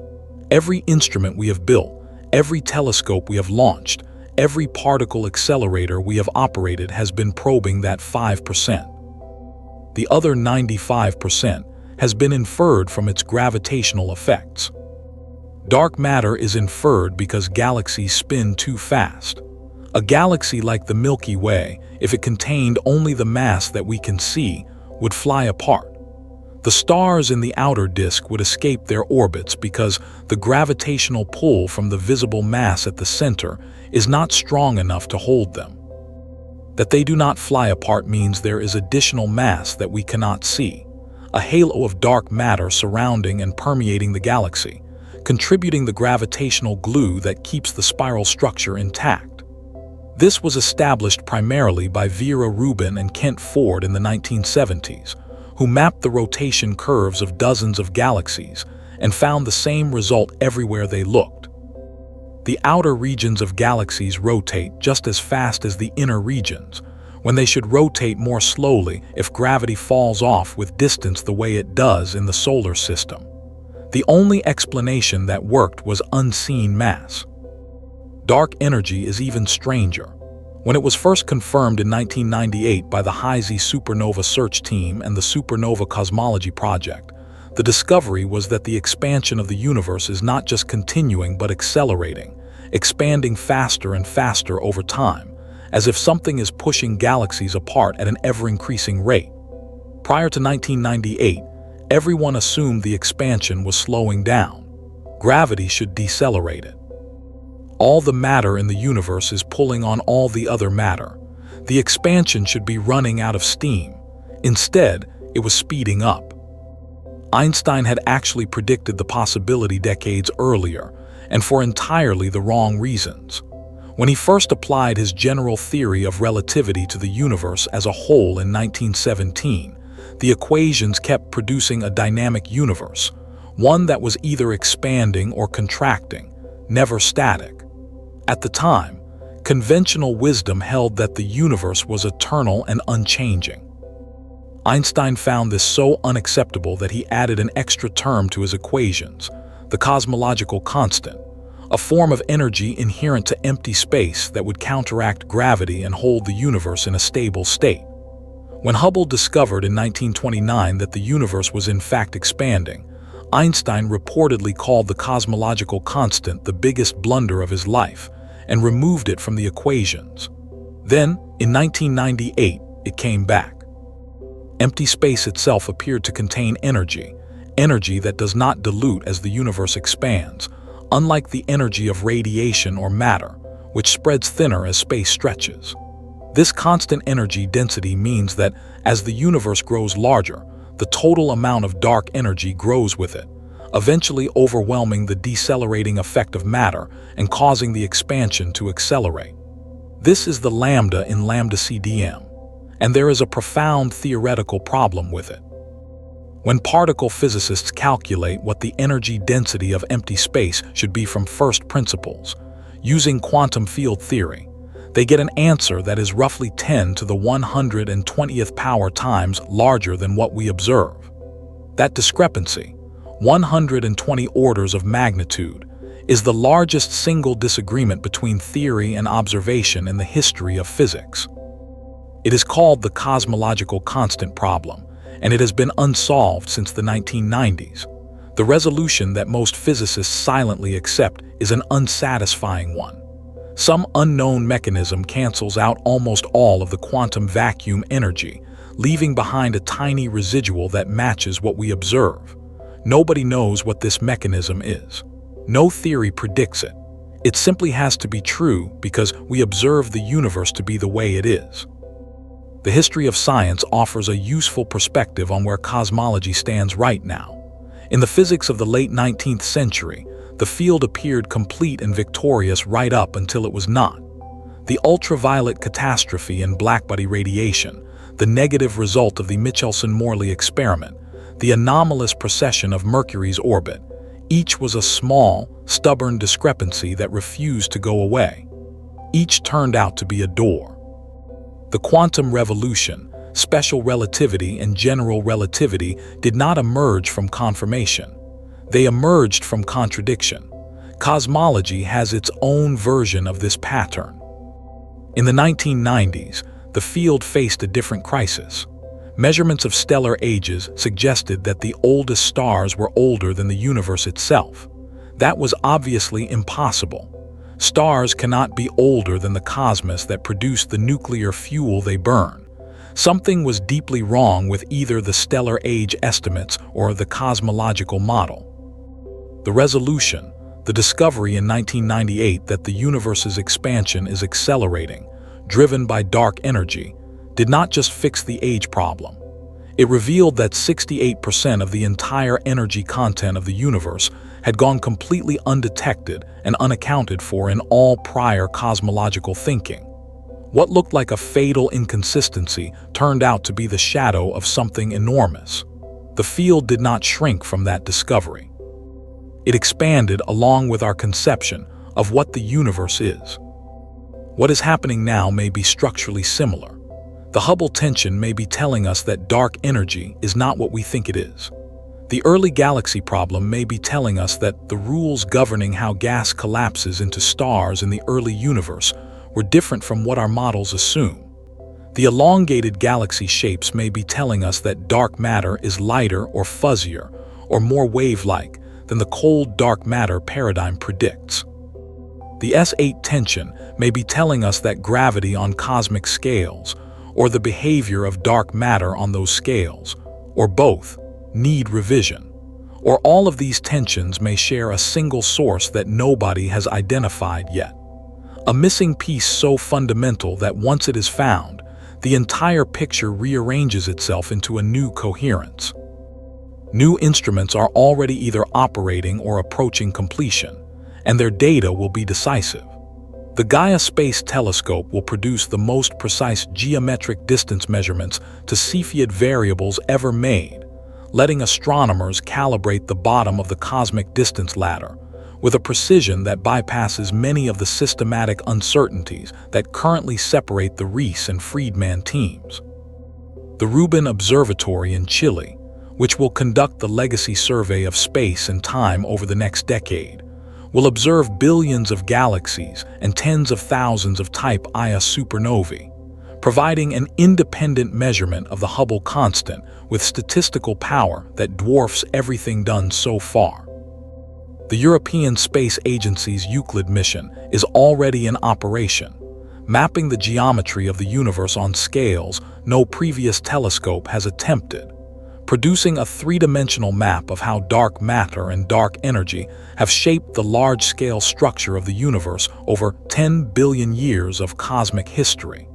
Every instrument we have built, every telescope we have launched, every particle accelerator we have operated has been probing that 5%. The other 95% has been inferred from its gravitational effects. Dark matter is inferred because galaxies spin too fast. A galaxy like the Milky Way, if it contained only the mass that we can see, would fly apart. The stars in the outer disk would escape their orbits because the gravitational pull from the visible mass at the center is not strong enough to hold them. That they do not fly apart means there is additional mass that we cannot see, a halo of dark matter surrounding and permeating the galaxy, contributing the gravitational glue that keeps the spiral structure intact. This was established primarily by Vera Rubin and Kent Ford in the 1970s, who mapped the rotation curves of dozens of galaxies and found the same result everywhere they looked. The outer regions of galaxies rotate just as fast as the inner regions, when they should rotate more slowly if gravity falls off with distance the way it does in the solar system. The only explanation that worked was unseen mass. Dark energy is even stranger. When it was first confirmed in 1998 by the HISE Supernova Search Team and the Supernova Cosmology Project, the discovery was that the expansion of the universe is not just continuing but accelerating, expanding faster and faster over time, as if something is pushing galaxies apart at an ever-increasing rate. Prior to 1998, everyone assumed the expansion was slowing down. Gravity should decelerate it. All the matter in the universe is pulling on all the other matter. The expansion should be running out of steam. Instead, it was speeding up. Einstein had actually predicted the possibility decades earlier, and for entirely the wrong reasons. When he first applied his general theory of relativity to the universe as a whole in 1917, the equations kept producing a dynamic universe, one that was either expanding or contracting, never static. At the time, conventional wisdom held that the universe was eternal and unchanging. Einstein found this so unacceptable that he added an extra term to his equations, the cosmological constant, a form of energy inherent to empty space that would counteract gravity and hold the universe in a stable state. When Hubble discovered in 1929 that the universe was in fact expanding, Einstein reportedly called the cosmological constant the biggest blunder of his life and removed it from the equations. Then, in 1998, it came back. Empty space itself appeared to contain energy that does not dilute as the universe expands, unlike the energy of radiation or matter, which spreads thinner as space stretches. This constant energy density means that as the universe grows larger, the total amount of dark energy grows with it, eventually overwhelming the decelerating effect of matter and causing the expansion to accelerate. This is the lambda in lambda CDM, and there is a profound theoretical problem with it. When particle physicists calculate what the energy density of empty space should be from first principles, using quantum field theory, they get an answer that is roughly 10 to the 120th power times larger than what we observe. That discrepancy, 120 orders of magnitude, is the largest single disagreement between theory and observation in the history of physics. It is called the cosmological constant problem, and it has been unsolved since the 1990s. The resolution that most physicists silently accept is an unsatisfying one. Some unknown mechanism cancels out almost all of the quantum vacuum energy, leaving behind a tiny residual that matches what we observe. Nobody knows what this mechanism is. No theory predicts it. It simply has to be true because we observe the universe to be the way it is. The history of science offers a useful perspective on where cosmology stands right now. In the physics of the late 19th century, the field appeared complete and victorious right up until it was not. The ultraviolet catastrophe and blackbody radiation, the negative result of the Michelson-Morley experiment, the anomalous precession of Mercury's orbit, each was a small, stubborn discrepancy that refused to go away. Each turned out to be a door. The quantum revolution, special relativity and general relativity did not emerge from confirmation. They emerged from contradiction. Cosmology has its own version of this pattern. In the 1990s, the field faced a different crisis. Measurements of stellar ages suggested that the oldest stars were older than the universe itself. That was obviously impossible. Stars cannot be older than the cosmos that produced the nuclear fuel they burn. Something was deeply wrong with either the stellar age estimates or the cosmological model. The resolution, the discovery in 1998 that the universe's expansion is accelerating, driven by dark energy, did not just fix the age problem. It revealed that 68% of the entire energy content of the universe had gone completely undetected and unaccounted for in all prior cosmological thinking. What looked like a fatal inconsistency turned out to be the shadow of something enormous. The field did not shrink from that discovery. It expanded along with our conception of what the universe is. What is happening now may be structurally similar. The Hubble tension may be telling us that dark energy is not what we think it is. The early galaxy problem may be telling us that the rules governing how gas collapses into stars in the early universe were different from what our models assume. The elongated galaxy shapes may be telling us that dark matter is lighter or fuzzier or more wave-like than the cold dark matter paradigm predicts. The S8 tension may be telling us that gravity on cosmic scales, or the behavior of dark matter on those scales, or both, need revision. Or all of these tensions may share a single source that nobody has identified yet. A missing piece so fundamental that once it is found, the entire picture rearranges itself into a new coherence. New instruments are already either operating or approaching completion, and their data will be decisive. The Gaia Space Telescope will produce the most precise geometric distance measurements to Cepheid variables ever made, letting astronomers calibrate the bottom of the cosmic distance ladder with a precision that bypasses many of the systematic uncertainties that currently separate the Riess and Friedman teams. The Rubin Observatory in Chile, which will conduct the legacy survey of space and time over the next decade, will observe billions of galaxies and tens of thousands of type Ia supernovae, providing an independent measurement of the Hubble constant with statistical power that dwarfs everything done so far. The European Space Agency's Euclid mission is already in operation, mapping the geometry of the universe on scales no previous telescope has attempted, producing a three-dimensional map of how dark matter and dark energy have shaped the large-scale structure of the universe over 10 billion years of cosmic history.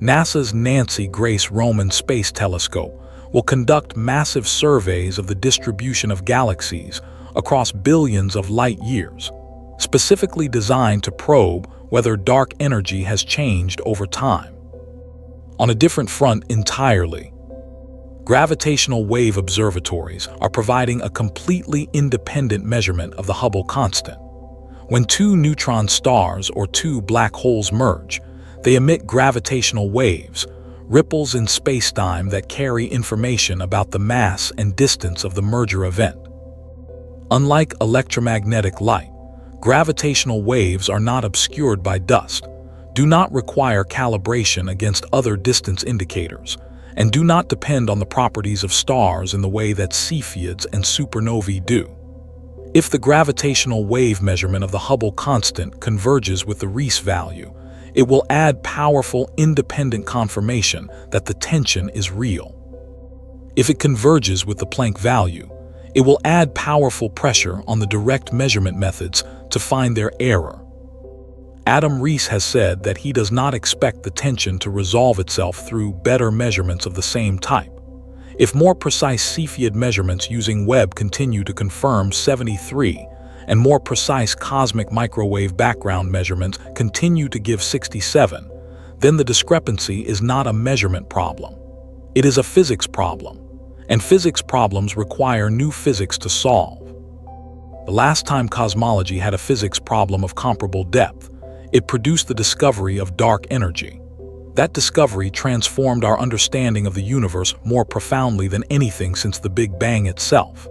NASA's Nancy Grace Roman Space Telescope will conduct massive surveys of the distribution of galaxies across billions of light years, specifically designed to probe whether dark energy has changed over time. On a different front entirely, gravitational wave observatories are providing a completely independent measurement of the Hubble constant. When two neutron stars or two black holes merge, they emit gravitational waves, ripples in spacetime that carry information about the mass and distance of the merger event. Unlike electromagnetic light, Gravitational waves are not obscured by dust, do not require calibration against other distance indicators, and do not depend on the properties of stars in the way that Cepheids and supernovae do. If the gravitational wave measurement of the Hubble constant converges with the Riess value, it will add powerful independent confirmation that the tension is real. If it converges with the Planck value, it will add powerful pressure on the direct measurement methods to find their error. Adam Riess has said that he does not expect the tension to resolve itself through better measurements of the same type. If more precise Cepheid measurements using Webb continue to confirm 73, and more precise cosmic microwave background measurements continue to give 67, then the discrepancy is not a measurement problem. It is a physics problem, and physics problems require new physics to solve. The last time cosmology had a physics problem of comparable depth, it produced the discovery of dark energy. That discovery transformed our understanding of the universe more profoundly than anything since the Big Bang itself.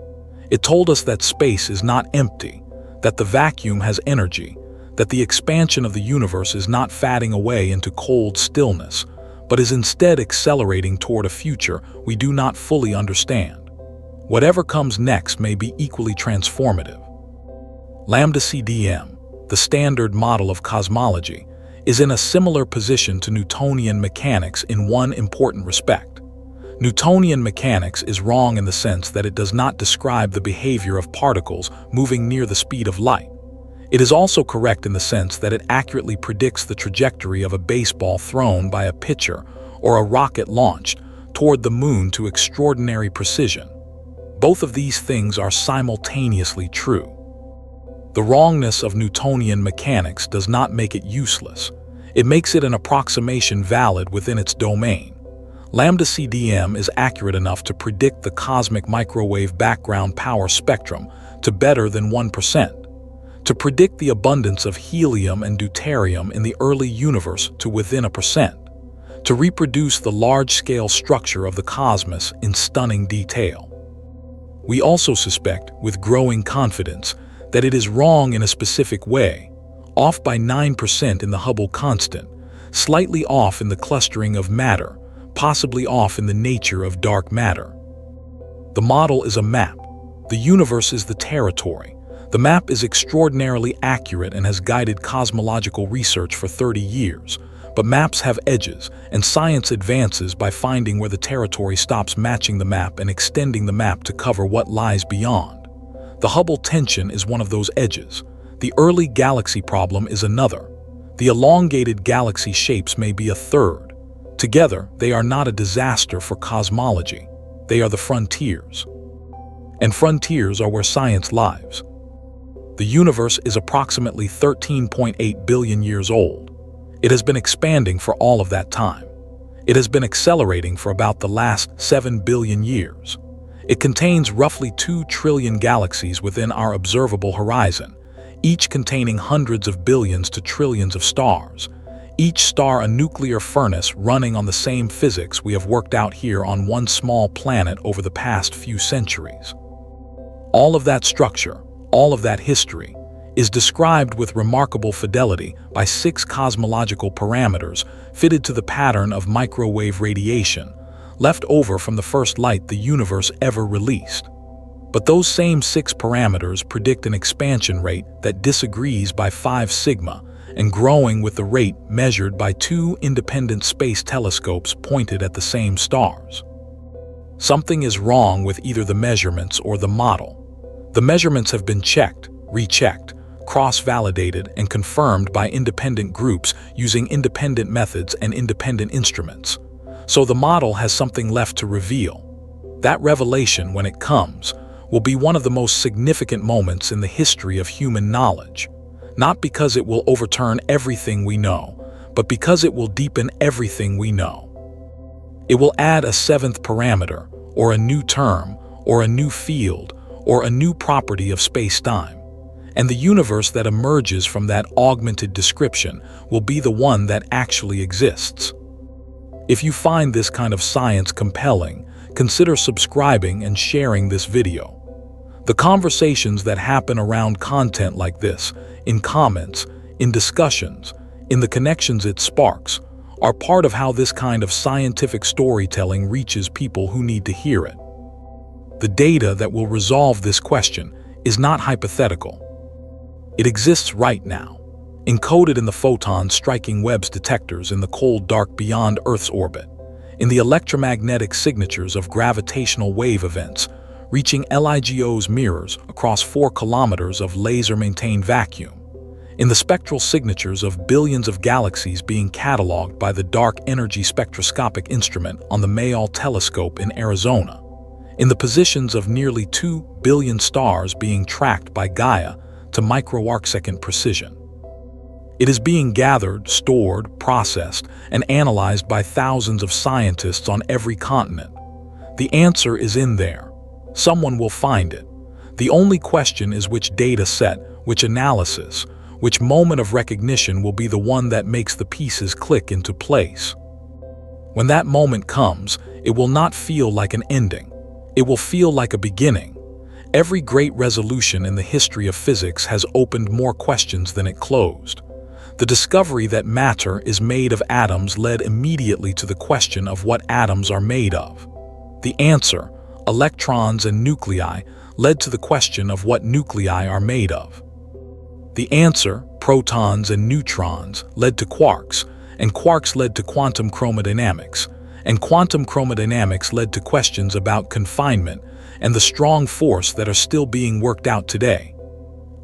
It told us that space is not empty, that the vacuum has energy, that the expansion of the universe is not fading away into cold stillness, but is instead accelerating toward a future we do not fully understand. Whatever comes next may be equally transformative. Lambda CDM, the standard model of cosmology, is in a similar position to Newtonian mechanics in one important respect. Newtonian mechanics is wrong in the sense that it does not describe the behavior of particles moving near the speed of light. It is also correct in the sense that it accurately predicts the trajectory of a baseball thrown by a pitcher or a rocket launched toward the moon to extraordinary precision. Both of these things are simultaneously true. The wrongness of Newtonian mechanics does not make it useless. It makes it an approximation valid within its domain. Lambda CDM is accurate enough to predict the cosmic microwave background power spectrum to better than 1%, to predict the abundance of helium and deuterium in the early universe to within 1%, to reproduce the large-scale structure of the cosmos in stunning detail. We also suspect, with growing confidence, that it is wrong in a specific way, off by 9% in the Hubble constant, slightly off in the clustering of matter, possibly off in the nature of dark matter. The model is a map. The universe is the territory. The map is extraordinarily accurate and has guided cosmological research for 30 years, but maps have edges, and science advances by finding where the territory stops matching the map and extending the map to cover what lies beyond. The Hubble tension is one of those edges. The early galaxy problem is another. The elongated galaxy shapes may be a third. Together, they are not a disaster for cosmology. They are the frontiers. And frontiers are where science lives. The universe is approximately 13.8 billion years old. It has been expanding for all of that time. It has been accelerating for about the last 7 billion years. It contains roughly 2 trillion galaxies within our observable horizon, each containing hundreds of billions to trillions of stars, each star a nuclear furnace running on the same physics we have worked out here on one small planet over the past few centuries. All of that structure, all of that history, is described with remarkable fidelity by 6 cosmological parameters fitted to the pattern of microwave radiation, left over from the first light the universe ever released. But those same 6 parameters predict an expansion rate that disagrees by 5 sigma and growing with the rate measured by 2 independent space telescopes pointed at the same stars. Something is wrong with either the measurements or the model. The measurements have been checked, rechecked, cross-validated, and confirmed by independent groups using independent methods and independent instruments. So the model has something left to reveal. That revelation, when it comes, will be one of the most significant moments in the history of human knowledge, not because it will overturn everything we know, but because it will deepen everything we know. It will add a 7th parameter, or a new term, or a new field, or a new property of space-time, and the universe that emerges from that augmented description will be the one that actually exists. If you find this kind of science compelling, consider subscribing and sharing this video. The conversations that happen around content like this, in comments, in discussions, in the connections it sparks, are part of how this kind of scientific storytelling reaches people who need to hear it. The data that will resolve this question is not hypothetical. It exists right now, encoded in the photons striking Webb's detectors in the cold dark beyond Earth's orbit, in the electromagnetic signatures of gravitational wave events reaching LIGO's mirrors across 4 kilometers of laser-maintained vacuum, in the spectral signatures of billions of galaxies being cataloged by the Dark Energy Spectroscopic Instrument on the Mayall Telescope in Arizona, in the positions of nearly 2 billion stars being tracked by Gaia to microarcsecond precision. It is being gathered, stored, processed, and analyzed by thousands of scientists on every continent. The answer is in there. Someone will find it. The only question is which data set, which analysis, which moment of recognition will be the one that makes the pieces click into place. When that moment comes, it will not feel like an ending. It will feel like a beginning. Every great resolution in the history of physics has opened more questions than it closed. The discovery that matter is made of atoms led immediately to the question of what atoms are made of. The answer, electrons and nuclei, led to the question of what nuclei are made of. The answer, protons and neutrons, led to quarks, and quarks led to quantum chromodynamics, and quantum chromodynamics led to questions about confinement and the strong force that are still being worked out today.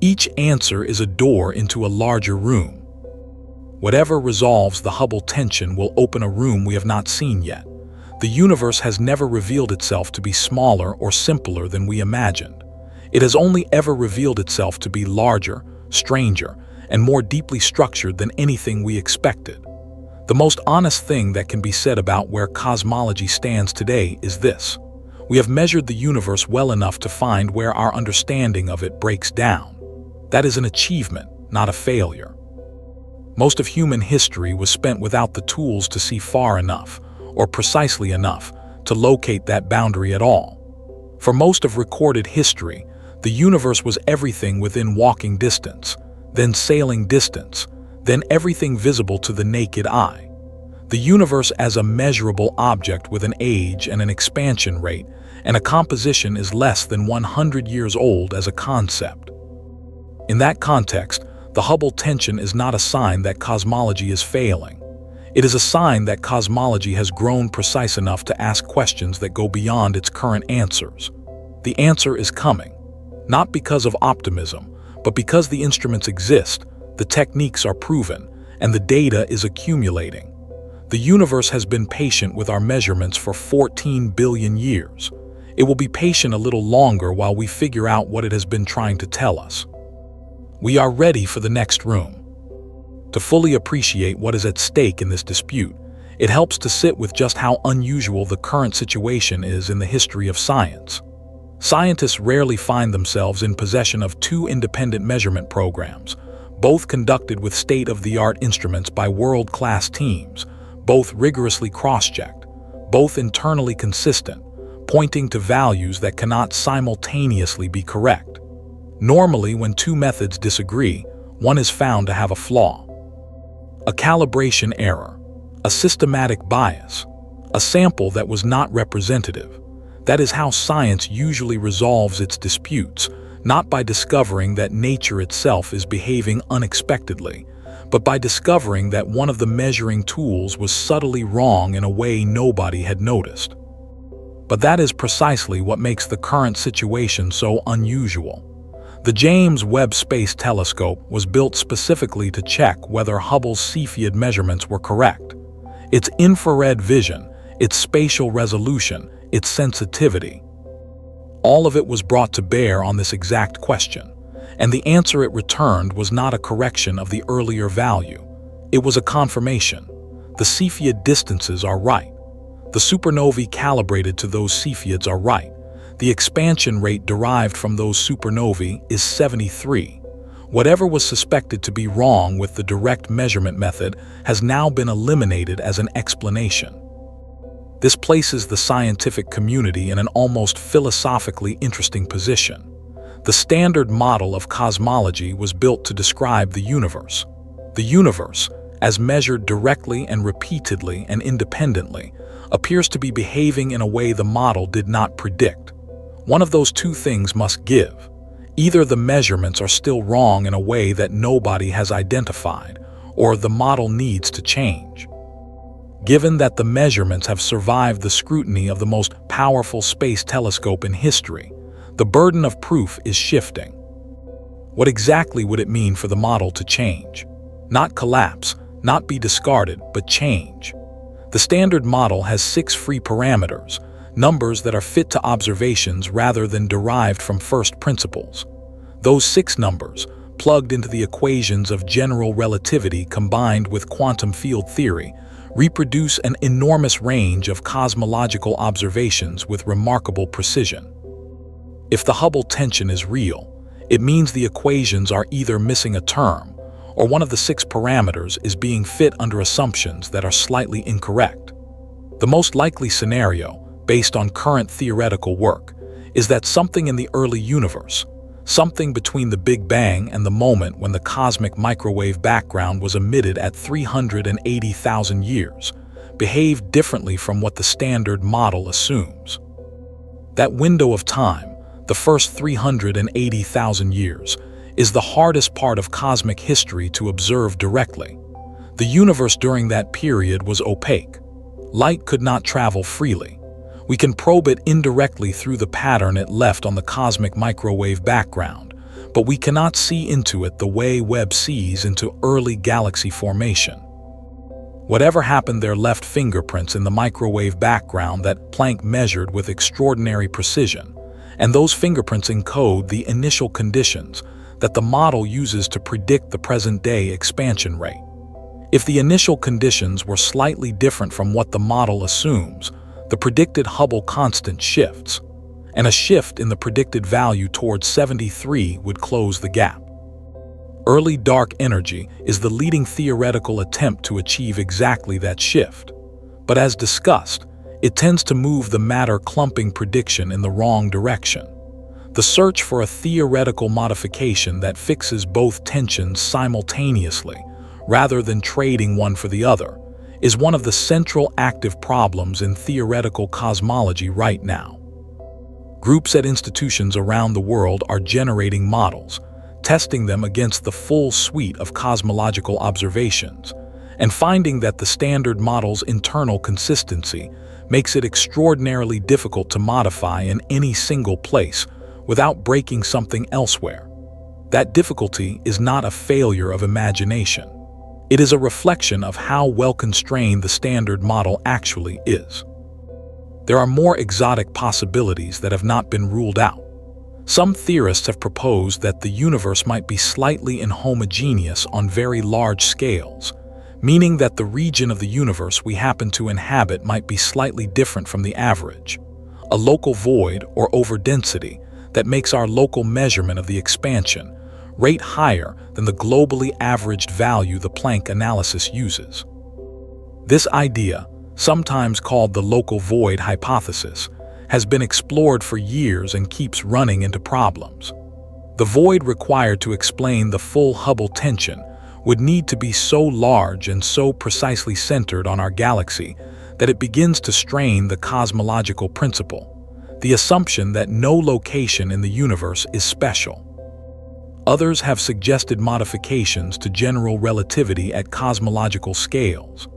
Each answer is a door into a larger room. Whatever resolves the Hubble tension will open a room we have not seen yet. The universe has never revealed itself to be smaller or simpler than we imagined. It has only ever revealed itself to be larger, stranger, and more deeply structured than anything we expected. The most honest thing that can be said about where cosmology stands today is this: we have measured the universe well enough to find where our understanding of it breaks down. That is an achievement, not a failure. Most of human history was spent without the tools to see far enough, or precisely enough, to locate that boundary at all. For most of recorded history, the universe was everything within walking distance, then sailing distance, then everything visible to the naked eye. The universe as a measurable object with an age and an expansion rate, and a composition is less than 100 years old as a concept. In that context, the Hubble tension is not a sign that cosmology is failing. It is a sign that cosmology has grown precise enough to ask questions that go beyond its current answers. The answer is coming, not because of optimism, but because the instruments exist, the techniques are proven, and the data is accumulating. The universe has been patient with our measurements for 14 billion years. It will be patient a little longer while we figure out what it has been trying to tell us. We are ready for the next room. To fully appreciate what is at stake in this dispute, it helps to sit with just how unusual the current situation is in the history of science. Scientists rarely find themselves in possession of 2 independent measurement programs, both conducted with state-of-the-art instruments by world-class teams, both rigorously cross-checked, both internally consistent, pointing to values that cannot simultaneously be correct. Normally, when 2 methods disagree, one is found to have a flaw. A calibration error, a systematic bias, a sample that was not representative. That is how science usually resolves its disputes, not by discovering that nature itself is behaving unexpectedly, but by discovering that one of the measuring tools was subtly wrong in a way nobody had noticed. But that is precisely what makes the current situation so unusual. The James Webb Space Telescope was built specifically to check whether Hubble's Cepheid measurements were correct. Its infrared vision, its spatial resolution, its sensitivity. All of it was brought to bear on this exact question, and the answer it returned was not a correction of the earlier value. It was a confirmation. The Cepheid distances are right. The supernovae calibrated to those Cepheids are right. The expansion rate derived from those supernovae is 73. Whatever was suspected to be wrong with the direct measurement method has now been eliminated as an explanation. This places the scientific community in an almost philosophically interesting position. The standard model of cosmology was built to describe the universe. The universe, as measured directly and repeatedly and independently, appears to be behaving in a way the model did not predict. One of those two things must give. Either the measurements are still wrong in a way that nobody has identified, or the model needs to change. Given that the measurements have survived the scrutiny of the most powerful space telescope in history, the burden of proof is shifting. What exactly would it mean for the model to change? Not collapse, not be discarded, but change. The standard model has 6 free parameters, numbers that are fit to observations rather than derived from first principles. Those 6 numbers, plugged into the equations of general relativity combined with quantum field theory, reproduce an enormous range of cosmological observations with remarkable precision. If the Hubble tension is real, it means the equations are either missing a term, or one of the 6 parameters is being fit under assumptions that are slightly incorrect. The most likely scenario, based on current theoretical work, is that something in the early universe, something between the Big Bang and the moment when the cosmic microwave background was emitted at 380,000 years, behaved differently from what the standard model assumes. That window of time, the first 380,000 years, is the hardest part of cosmic history to observe directly. The universe during that period was opaque. Light could not travel freely. We can probe it indirectly through the pattern it left on the cosmic microwave background, but we cannot see into it the way Webb sees into early galaxy formation. Whatever happened there left fingerprints in the microwave background that Planck measured with extraordinary precision, and those fingerprints encode the initial conditions that the model uses to predict the present-day expansion rate. If the initial conditions were slightly different from what the model assumes, the predicted Hubble constant shifts, and a shift in the predicted value towards 73 would close the gap. Early dark energy is the leading theoretical attempt to achieve exactly that shift, but as discussed, it tends to move the matter clumping prediction in the wrong direction. The search for a theoretical modification that fixes both tensions simultaneously, rather than trading one for the other, is one of the central active problems in theoretical cosmology right now. Groups at institutions around the world are generating models, testing them against the full suite of cosmological observations, and finding that the standard model's internal consistency makes it extraordinarily difficult to modify in any single place without breaking something elsewhere. That difficulty is not a failure of imagination. It is a reflection of how well constrained the standard model actually is. There are more exotic possibilities that have not been ruled out. Some theorists have proposed that the universe might be slightly inhomogeneous on very large scales, meaning that the region of the universe we happen to inhabit might be slightly different from the average, a local void or overdensity that makes our local measurement of the expansion rate higher than the globally averaged value the Planck analysis uses. This idea, sometimes called the local void hypothesis, has been explored for years and keeps running into problems. The void required to explain the full Hubble tension would need to be so large and so precisely centered on our galaxy that it begins to strain the cosmological principle, the assumption that no location in the universe is special. Others have suggested modifications to general relativity at cosmological scales.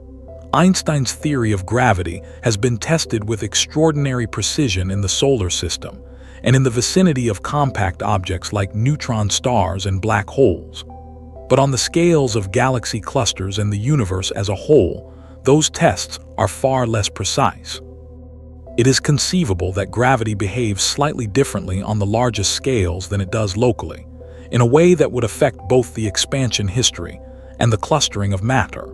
Einstein's theory of gravity has been tested with extraordinary precision in the solar system and in the vicinity of compact objects like neutron stars and black holes. But on the scales of galaxy clusters and the universe as a whole, those tests are far less precise. It is conceivable that gravity behaves slightly differently on the largest scales than it does locally, in a way that would affect both the expansion history and the clustering of matter.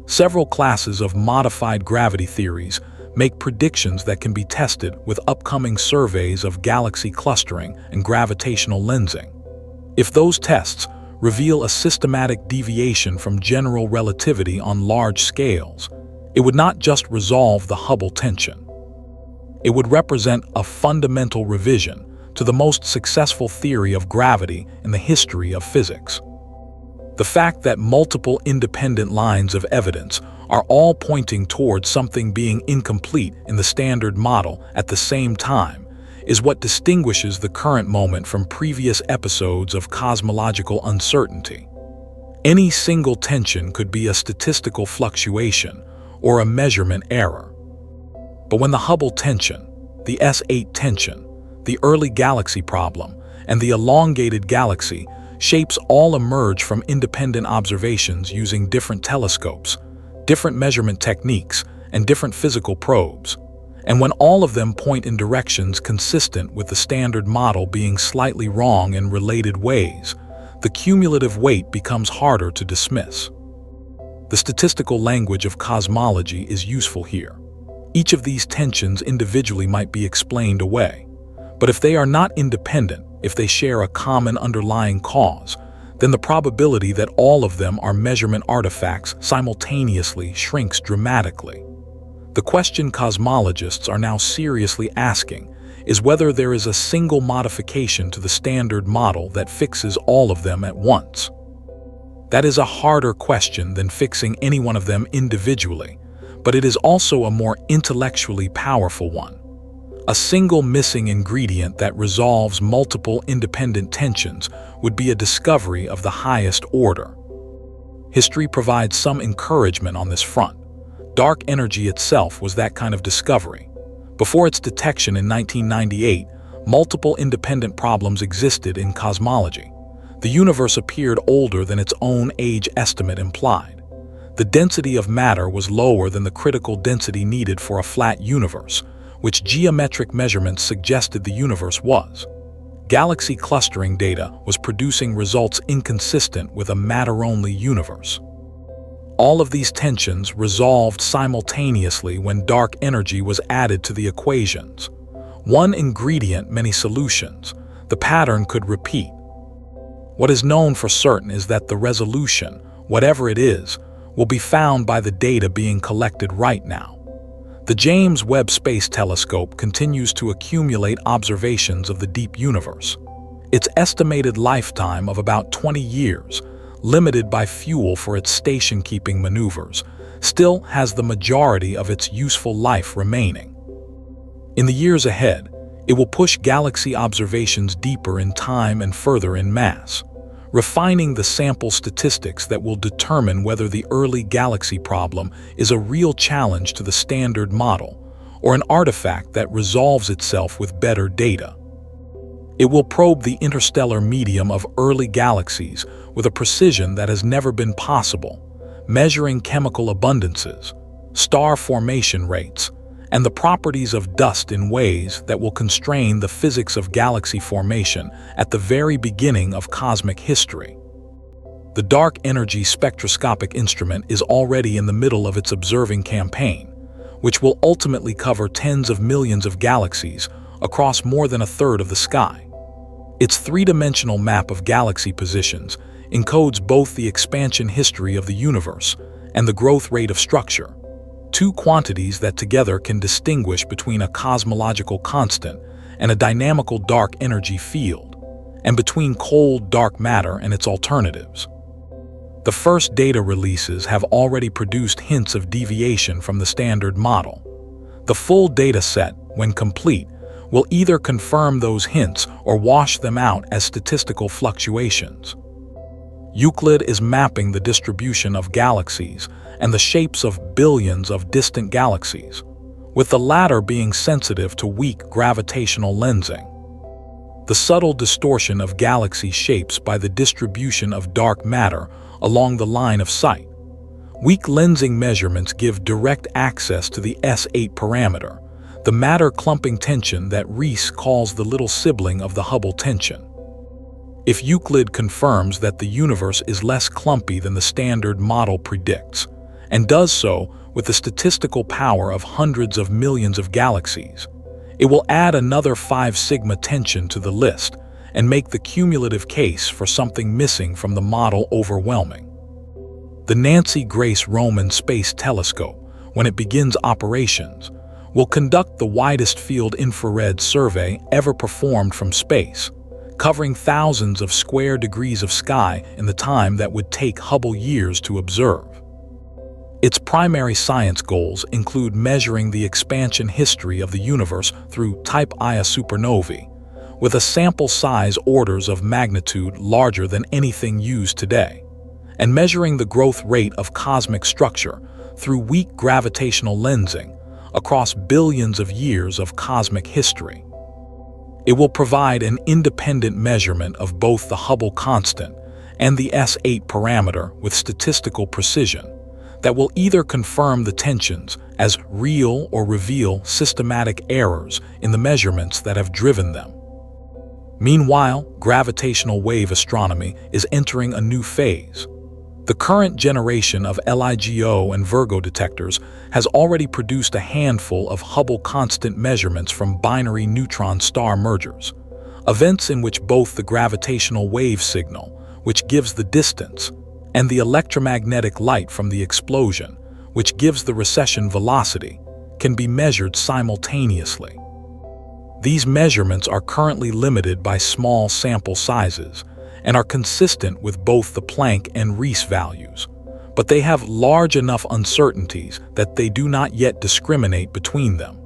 Several classes of modified gravity theories make predictions that can be tested with upcoming surveys of galaxy clustering and gravitational lensing. If those tests reveal a systematic deviation from general relativity on large scales, it would not just resolve the Hubble tension. It would represent a fundamental revision to the most successful theory of gravity in the history of physics. The fact that multiple independent lines of evidence are all pointing towards something being incomplete in the Standard Model at the same time is what distinguishes the current moment from previous episodes of cosmological uncertainty. Any single tension could be a statistical fluctuation or a measurement error. But when the Hubble tension, the S8 tension, the early galaxy problem, and the elongated galaxy shapes all emerge from independent observations using different telescopes, different measurement techniques, and different physical probes, and when all of them point in directions consistent with the Standard Model being slightly wrong in related ways, the cumulative weight becomes harder to dismiss. The statistical language of cosmology is useful here. Each of these tensions individually might be explained away, but if they are not independent, if they share a common underlying cause, then the probability that all of them are measurement artifacts simultaneously shrinks dramatically. The question cosmologists are now seriously asking is whether there is a single modification to the Standard Model that fixes all of them at once. That is a harder question than fixing any one of them individually, but it is also a more intellectually powerful one. A single missing ingredient that resolves multiple independent tensions would be a discovery of the highest order. History provides some encouragement on this front. Dark energy itself was that kind of discovery. Before its detection in 1998, multiple independent problems existed in cosmology. The universe appeared older than its own age estimate implied. The density of matter was lower than the critical density needed for a flat universe, which geometric measurements suggested the universe was. Galaxy clustering data was producing results inconsistent with a matter-only universe. All of these tensions resolved simultaneously when dark energy was added to the equations. One ingredient, many solutions. The pattern could repeat. What is known for certain is that the resolution, whatever it is, will be found by the data being collected right now. The James Webb Space Telescope continues to accumulate observations of the deep universe. Its estimated lifetime of about 20 years, limited by fuel for its station-keeping maneuvers, still has the majority of its useful life remaining. In the years ahead, it will push galaxy observations deeper in time and further in mass, refining the sample statistics that will determine whether the early galaxy problem is a real challenge to the Standard Model or an artifact that resolves itself with better data. It will probe the interstellar medium of early galaxies with a precision that has never been possible, measuring chemical abundances, star formation rates, and the properties of dust in ways that will constrain the physics of galaxy formation at the very beginning of cosmic history. The Dark Energy Spectroscopic Instrument is already in the middle of its observing campaign, which will ultimately cover tens of millions of galaxies across more than a third of the sky. Its three-dimensional map of galaxy positions encodes both the expansion history of the universe and the growth rate of structure, two quantities that together can distinguish between a cosmological constant and a dynamical dark energy field, and between cold dark matter and its alternatives. The first data releases have already produced hints of deviation from the Standard Model. The full data set, when complete, will either confirm those hints or wash them out as statistical fluctuations. Euclid is mapping the distribution of galaxies and the shapes of billions of distant galaxies, with the latter being sensitive to weak gravitational lensing. The subtle distortion of galaxy shapes by the distribution of dark matter along the line of sight. Weak lensing measurements give direct access to the S8 parameter, the matter clumping tension that Riess calls the little sibling of the Hubble tension. If Euclid confirms that the universe is less clumpy than the Standard Model predicts, and does so with the statistical power of hundreds of millions of galaxies, it will add another 5 sigma tension to the list and make the cumulative case for something missing from the model overwhelming. The Nancy Grace Roman Space Telescope, when it begins operations, will conduct the widest field infrared survey ever performed from space, covering thousands of square degrees of sky in the time that would take Hubble years to observe. Its primary science goals include measuring the expansion history of the universe through Type Ia supernovae, with a sample size orders of magnitude larger than anything used today, and measuring the growth rate of cosmic structure through weak gravitational lensing across billions of years of cosmic history. It will provide an independent measurement of both the Hubble constant and the S8 parameter with statistical precision that will either confirm the tensions as real or reveal systematic errors in the measurements that have driven them. Meanwhile, gravitational wave astronomy is entering a new phase. The current generation of LIGO and Virgo detectors has already produced a handful of Hubble constant measurements from binary neutron star mergers, events in which both the gravitational wave signal, which gives the distance, and the electromagnetic light from the explosion, which gives the recession velocity, can be measured simultaneously. These measurements are currently limited by small sample sizes and are consistent with both the Planck and Riess values, but they have large enough uncertainties that they do not yet discriminate between them.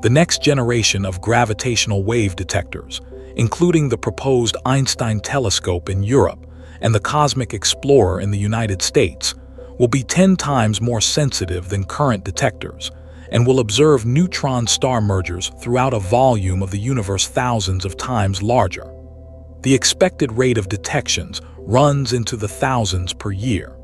The next generation of gravitational wave detectors, including the proposed Einstein telescope in Europe and the Cosmic Explorer in the United States, will be 10 times more sensitive than current detectors and will observe neutron star mergers throughout a volume of the universe thousands of times larger. The expected rate of detections runs into the thousands per year.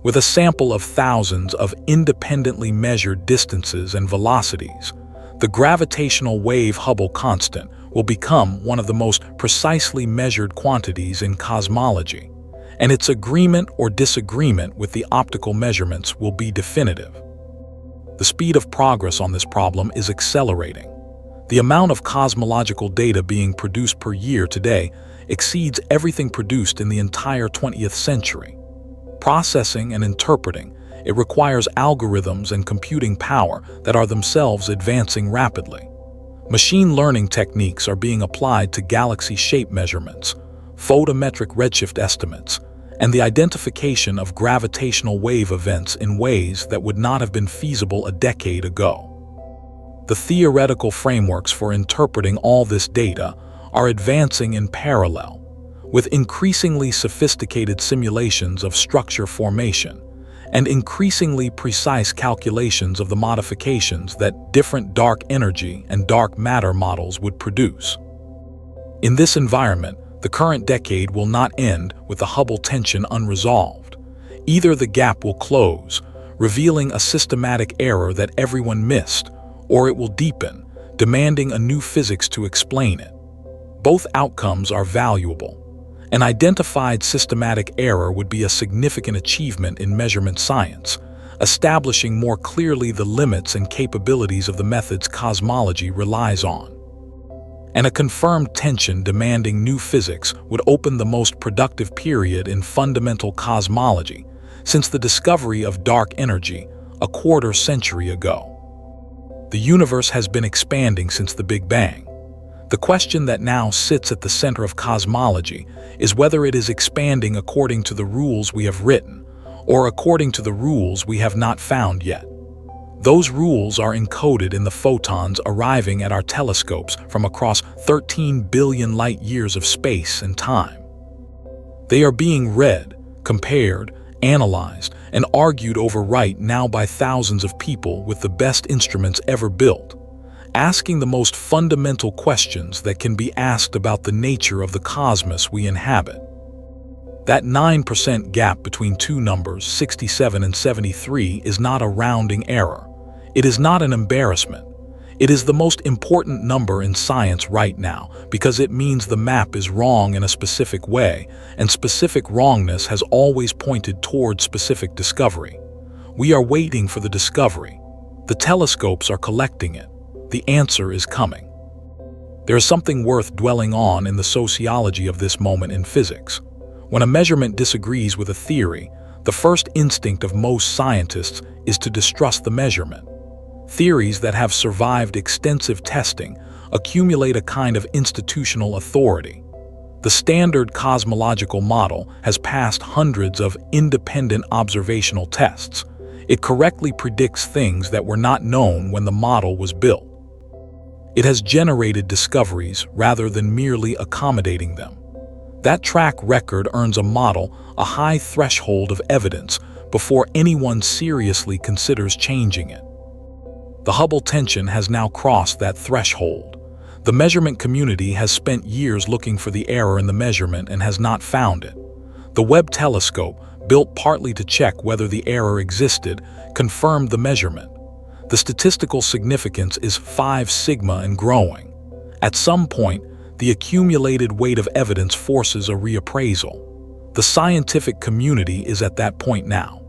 With a sample of thousands of independently measured distances and velocities, the gravitational wave Hubble constant will become one of the most precisely measured quantities in cosmology, and its agreement or disagreement with the optical measurements will be definitive. The speed of progress on this problem is accelerating. The amount of cosmological data being produced per year today exceeds everything produced in the entire 20th century. Processing and interpreting, it requires algorithms and computing power that are themselves advancing rapidly. Machine learning techniques are being applied to galaxy shape measurements, photometric redshift estimates, and the identification of gravitational wave events in ways that would not have been feasible a decade ago. The theoretical frameworks for interpreting all this data are advancing in parallel, with increasingly sophisticated simulations of structure formation and increasingly precise calculations of the modifications that different dark energy and dark matter models would produce. In this environment, the current decade will not end with the Hubble tension unresolved. Either the gap will close, revealing a systematic error that everyone missed, or it will deepen, demanding a new physics to explain it. Both outcomes are valuable. An identified systematic error would be a significant achievement in measurement science, establishing more clearly the limits and capabilities of the methods cosmology relies on. And a confirmed tension demanding new physics would open the most productive period in fundamental cosmology since the discovery of dark energy a quarter century ago. The universe has been expanding since the Big Bang. The question that now sits at the center of cosmology is whether it is expanding according to the rules we have written, or according to the rules we have not found yet. Those rules are encoded in the photons arriving at our telescopes from across 13 billion light-years of space and time. They are being read, compared, analyzed, and argued over right now by thousands of people with the best instruments ever built, asking the most fundamental questions that can be asked about the nature of the cosmos we inhabit. That 9% gap between two numbers, 67 and 73, is not a rounding error. It is not an embarrassment. It is the most important number in science right now because it means the map is wrong in a specific way, and specific wrongness has always pointed toward specific discovery. We are waiting for the discovery. The telescopes are collecting it. The answer is coming. There is something worth dwelling on in the sociology of this moment in physics. When a measurement disagrees with a theory, the first instinct of most scientists is to distrust the measurement. Theories that have survived extensive testing accumulate a kind of institutional authority. The standard cosmological model has passed hundreds of independent observational tests. It correctly predicts things that were not known when the model was built. It has generated discoveries rather than merely accommodating them. That track record earns a model a high threshold of evidence before anyone seriously considers changing it. The Hubble tension has now crossed that threshold. The measurement community has spent years looking for the error in the measurement and has not found it. The Webb telescope, built partly to check whether the error existed, confirmed the measurement. The statistical significance is 5 sigma and growing. At some point, the accumulated weight of evidence forces a reappraisal. The scientific community is at that point now.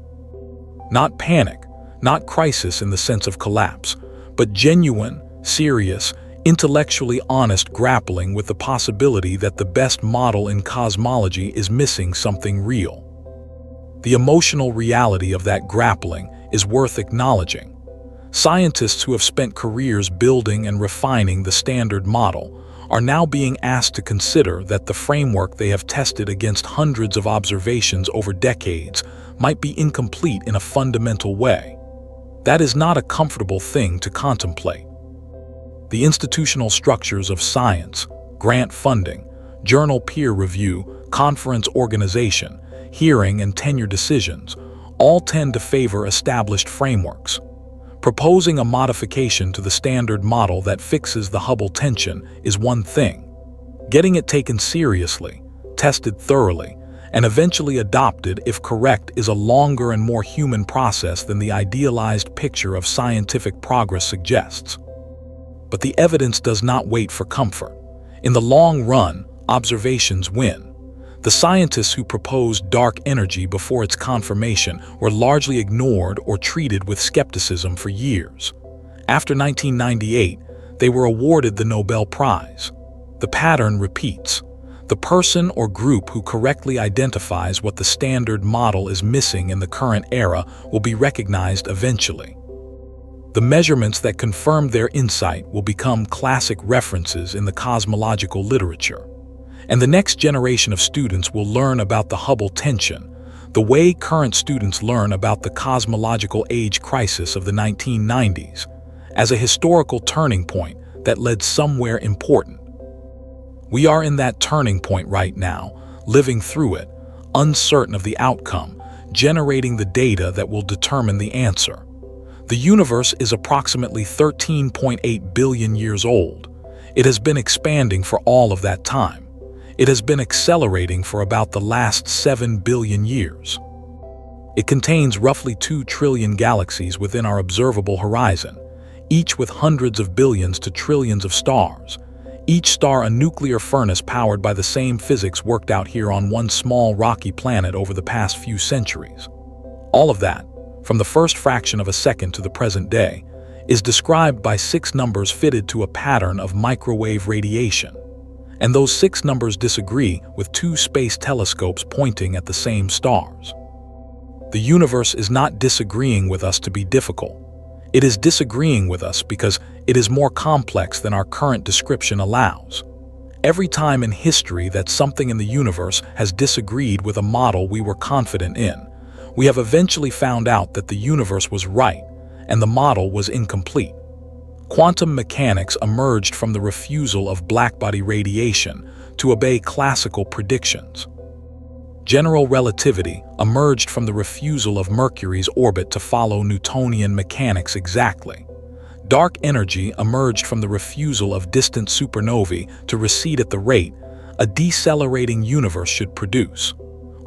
Not panic, not crisis in the sense of collapse, but genuine, serious, intellectually honest grappling with the possibility that the best model in cosmology is missing something real. The emotional reality of that grappling is worth acknowledging. Scientists who have spent careers building and refining the standard model are now being asked to consider that the framework they have tested against hundreds of observations over decades might be incomplete in a fundamental way. That is not a comfortable thing to contemplate. The institutional structures of science, grant funding, journal peer review, conference organization, hearing and tenure decisions all tend to favor established frameworks. Proposing a modification to the standard model that fixes the Hubble tension is one thing. Getting it taken seriously, tested thoroughly, and eventually adopted if correct is a longer and more human process than the idealized picture of scientific progress suggests. But the evidence does not wait for comfort. In the long run, observations win. The scientists who proposed dark energy before its confirmation were largely ignored or treated with skepticism for years. After 1998, they were awarded the Nobel Prize. The pattern repeats. The person or group who correctly identifies what the standard model is missing in the current era will be recognized eventually. The measurements that confirm their insight will become classic references in the cosmological literature. And the next generation of students will learn about the Hubble tension, the way current students learn about the cosmological age crisis of the 1990s, as a historical turning point that led somewhere important. We are in that turning point right now, living through it, uncertain of the outcome, generating the data that will determine the answer. The universe is approximately 13.8 billion years old. It has been expanding for all of that time. It has been accelerating for about the last 7 billion years. It contains roughly 2 trillion galaxies within our observable horizon, each with hundreds of billions to trillions of stars. Each star a nuclear furnace powered by the same physics worked out here on one small rocky planet over the past few centuries. All of that, from the first fraction of a second to the present day, is described by 6 numbers fitted to a pattern of microwave radiation. And those 6 numbers disagree with 2 space telescopes pointing at the same stars. The universe is not disagreeing with us to be difficult. It is disagreeing with us because it is more complex than our current description allows. Every time in history that something in the universe has disagreed with a model we were confident in, we have eventually found out that the universe was right and the model was incomplete. Quantum mechanics emerged from the refusal of blackbody radiation to obey classical predictions. General relativity emerged from the refusal of Mercury's orbit to follow Newtonian mechanics exactly. Dark energy emerged from the refusal of distant supernovae to recede at the rate a decelerating universe should produce.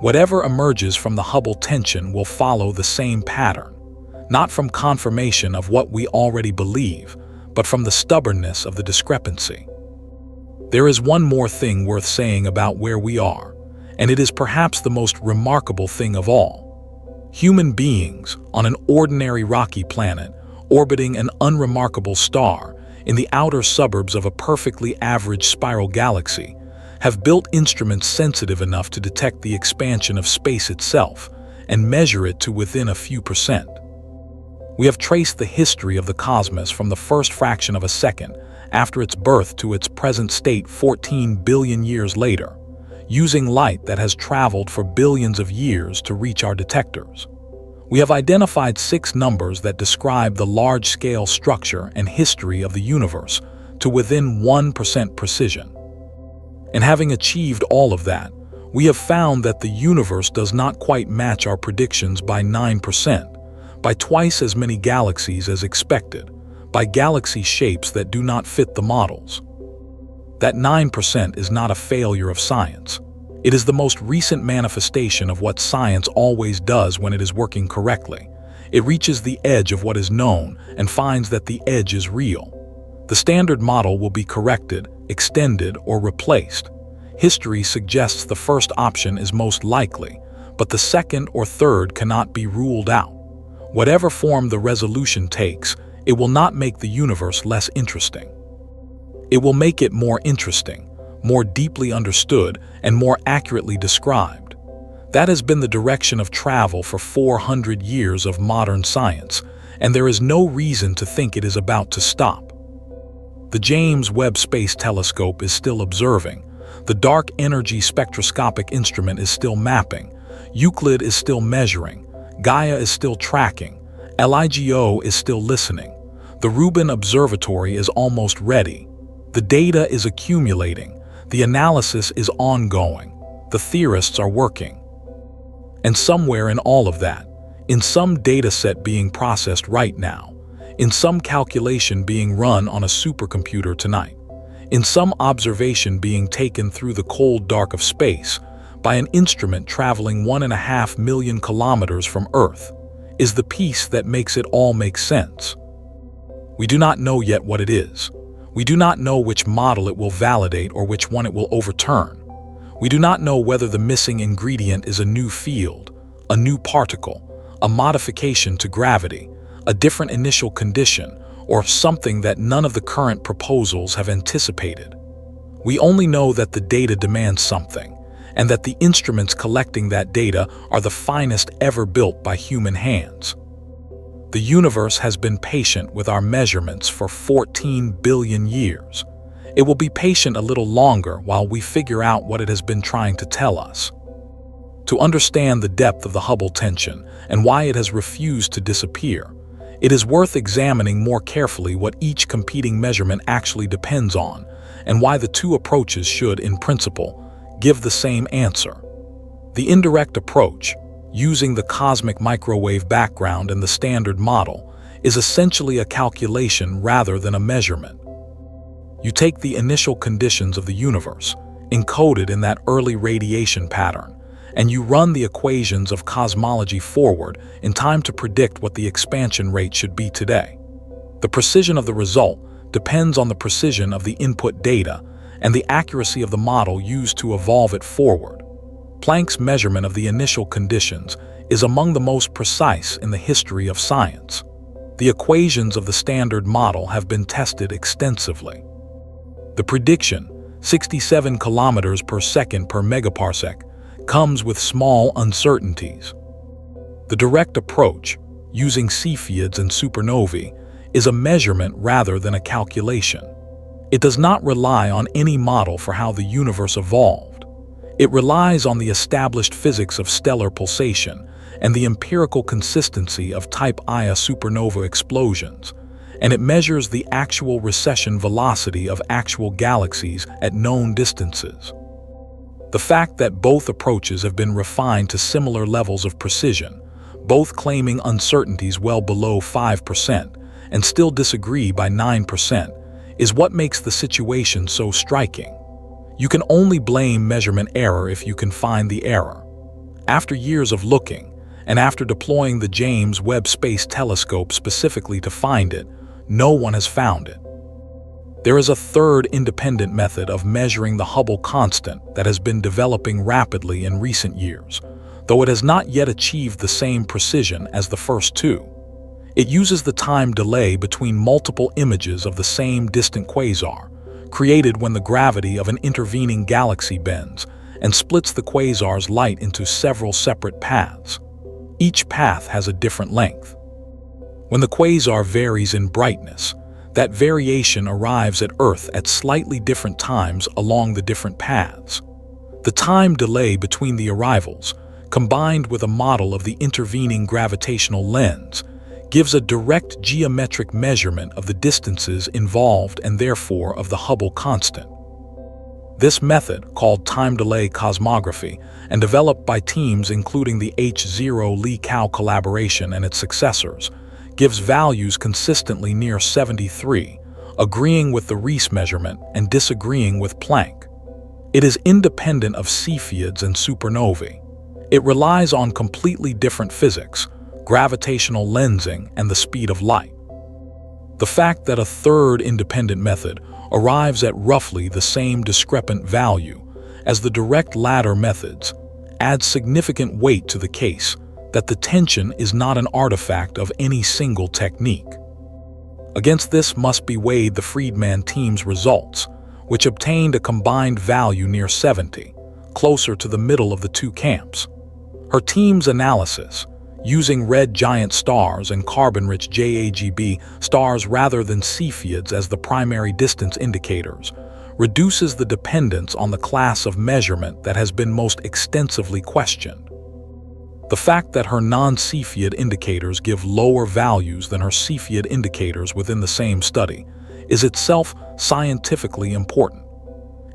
Whatever emerges from the Hubble tension will follow the same pattern, not from confirmation of what we already believe, but from the stubbornness of the discrepancy. There is one more thing worth saying about where we are, and it is perhaps the most remarkable thing of all. Human beings on an ordinary rocky planet, orbiting an unremarkable star in the outer suburbs of a perfectly average spiral galaxy, have built instruments sensitive enough to detect the expansion of space itself and measure it to within a few percent. We have traced the history of the cosmos from the first fraction of a second after its birth to its present state 14 billion years later, using light that has traveled for billions of years to reach our detectors. We have identified 6 numbers that describe the large-scale structure and history of the universe to within 1% precision. And having achieved all of that, we have found that the universe does not quite match our predictions by 9%, by twice as many galaxies as expected, by galaxy shapes that do not fit the models. That 9% is not a failure of science. It is the most recent manifestation of what science always does when it is working correctly. It reaches the edge of what is known and finds that the edge is real. The standard model will be corrected, extended, or replaced. History suggests the first option is most likely, but the second or third cannot be ruled out. Whatever form the resolution takes, it will not make the universe less interesting. It will make it more interesting, more deeply understood, and more accurately described. That has been the direction of travel for 400 years of modern science, and there is no reason to think it is about to stop. The James Webb Space Telescope is still observing. The Dark Energy Spectroscopic Instrument is still mapping. Euclid is still measuring. Gaia is still tracking. LIGO is still listening. The Rubin Observatory is almost ready. The data is accumulating. The analysis is ongoing. The theorists are working. And somewhere in all of that, in some dataset being processed right now, in some calculation being run on a supercomputer tonight, in some observation being taken through the cold dark of space by an instrument traveling 1.5 million kilometers from Earth, is the piece that makes it all make sense. We do not know yet what it is. We do not know which model it will validate or which one it will overturn. We do not know whether the missing ingredient is a new field, a new particle, a modification to gravity, a different initial condition, or something that none of the current proposals have anticipated. We only know that the data demands something, and that the instruments collecting that data are the finest ever built by human hands. The universe has been patient with our measurements for 14 billion years. It will be patient a little longer while we figure out what it has been trying to tell us. To understand the depth of the Hubble tension and why it has refused to disappear, it is worth examining more carefully what each competing measurement actually depends on, and why the two approaches should, in principle, give the same answer. The indirect approach, using the cosmic microwave background and the standard model, is essentially a calculation rather than a measurement. You take the initial conditions of the universe, encoded in that early radiation pattern, and you run the equations of cosmology forward in time to predict what the expansion rate should be today. The precision of the result depends on the precision of the input data and the accuracy of the model used to evolve it forward. Planck's measurement of the initial conditions is among the most precise in the history of science. The equations of the standard model have been tested extensively. The prediction, 67 kilometers per second per megaparsec, comes with small uncertainties. The direct approach, using Cepheids and supernovae, is a measurement rather than a calculation. It does not rely on any model for how the universe evolved. It relies on the established physics of stellar pulsation and the empirical consistency of type Ia supernova explosions, and it measures the actual recession velocity of actual galaxies at known distances. The fact that both approaches have been refined to similar levels of precision, both claiming uncertainties well below 5% and still disagree by 9%, is what makes the situation so striking. You can only blame measurement error if you can find the error. After years of looking, and after deploying the James Webb Space Telescope specifically to find it, no one has found it. There is a third independent method of measuring the Hubble constant that has been developing rapidly in recent years, though it has not yet achieved the same precision as the first two. It uses the time delay between multiple images of the same distant quasar, created when the gravity of an intervening galaxy bends and splits the quasar's light into several separate paths. Each path has a different length. When the quasar varies in brightness, that variation arrives at Earth at slightly different times along the different paths. The time delay between the arrivals, combined with a model of the intervening gravitational lens, gives a direct geometric measurement of the distances involved and therefore of the Hubble constant. This method, called time delay cosmography and developed by teams including the H0 Li-Kao collaboration and its successors, gives values consistently near 73, agreeing with the Riess measurement and disagreeing with Planck. It is independent of Cepheids and supernovae. It relies on completely different physics, gravitational lensing, and the speed of light. The fact that a third independent method arrives at roughly the same discrepant value as the direct ladder methods adds significant weight to the case that the tension is not an artifact of any single technique. Against this must be weighed the Friedman team's results, which obtained a combined value near 70, closer to the middle of the two camps. Her team's analysis, using red giant stars and carbon-rich JAGB stars rather than Cepheids as the primary distance indicators, reduces the dependence on the class of measurement that has been most extensively questioned. The fact that her non-Cepheid indicators give lower values than her Cepheid indicators within the same study is itself scientifically important.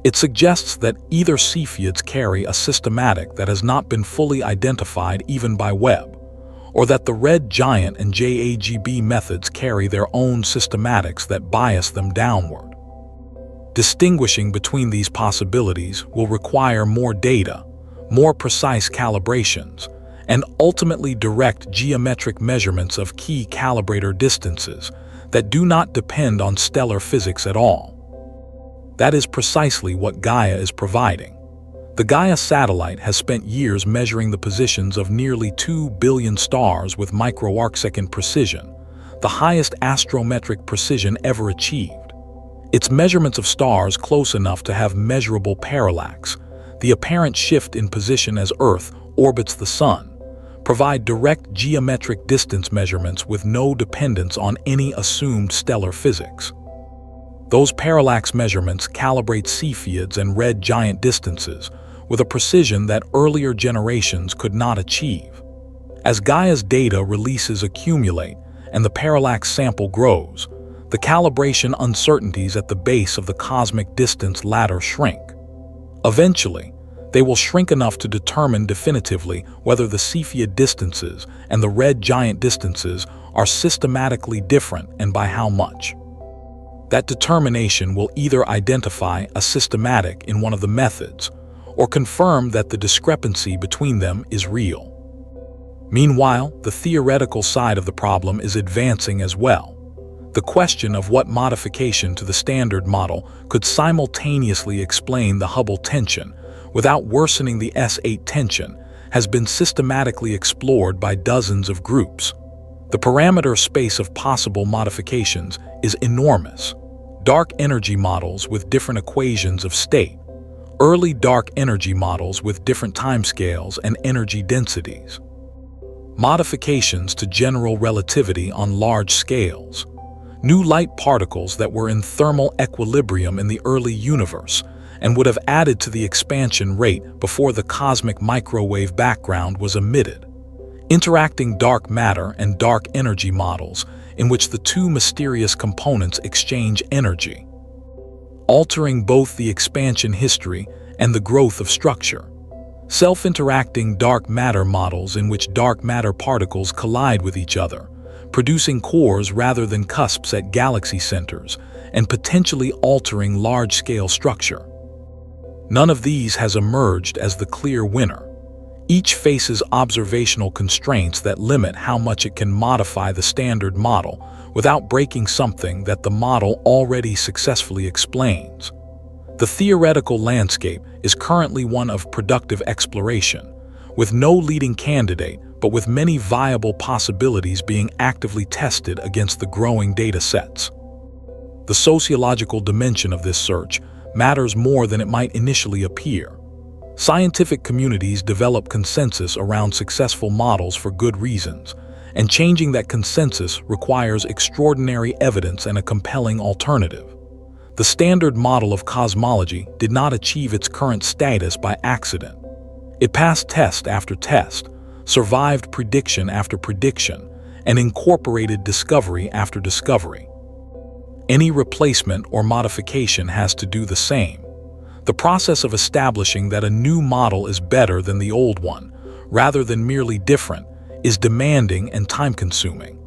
It suggests that either Cepheids carry a systematic that has not been fully identified even by Webb, or that the red giant and JAGB methods carry their own systematics that bias them downward. Distinguishing between these possibilities will require more data, more precise calibrations, and ultimately direct geometric measurements of key calibrator distances that do not depend on stellar physics at all. That is precisely what Gaia is providing. The Gaia satellite has spent years measuring the positions of nearly 2 billion stars with microarcsecond precision, the highest astrometric precision ever achieved. Its measurements of stars close enough to have measurable parallax, the apparent shift in position as Earth orbits the Sun, provide direct geometric distance measurements with no dependence on any assumed stellar physics. Those parallax measurements calibrate Cepheids and red giant distances with a precision that earlier generations could not achieve. As Gaia's data releases accumulate and the parallax sample grows, the calibration uncertainties at the base of the cosmic distance ladder shrink. Eventually, they will shrink enough to determine definitively whether the Cepheid distances and the red giant distances are systematically different and by how much. That determination will either identify a systematic in one of the methods or confirm that the discrepancy between them is real. Meanwhile, the theoretical side of the problem is advancing as well. The question of what modification to the standard model could simultaneously explain the Hubble tension without worsening the S8 tension has been systematically explored by dozens of groups. The parameter space of possible modifications is enormous. Dark energy models with different equations of state, early dark energy models with different timescales and energy densities, modifications to general relativity on large scales, new light particles that were in thermal equilibrium in the early universe and would have added to the expansion rate before the cosmic microwave background was emitted, interacting dark matter and dark energy models in which the two mysterious components exchange energy, altering both the expansion history and the growth of structure, self-interacting dark matter models in which dark matter particles collide with each other, producing cores rather than cusps at galaxy centers, and potentially altering large-scale structure. None of these has emerged as the clear winner. Each faces observational constraints that limit how much it can modify the standard model without breaking something that the model already successfully explains. The theoretical landscape is currently one of productive exploration, with no leading candidate but with many viable possibilities being actively tested against the growing data sets. The sociological dimension of this search matters more than it might initially appear. Scientific communities develop consensus around successful models for good reasons, and changing that consensus requires extraordinary evidence and a compelling alternative. The standard model of cosmology did not achieve its current status by accident. It passed test after test, survived prediction after prediction, and incorporated discovery after discovery. Any replacement or modification has to do the same. The process of establishing that a new model is better than the old one, rather than merely different, is demanding and time-consuming.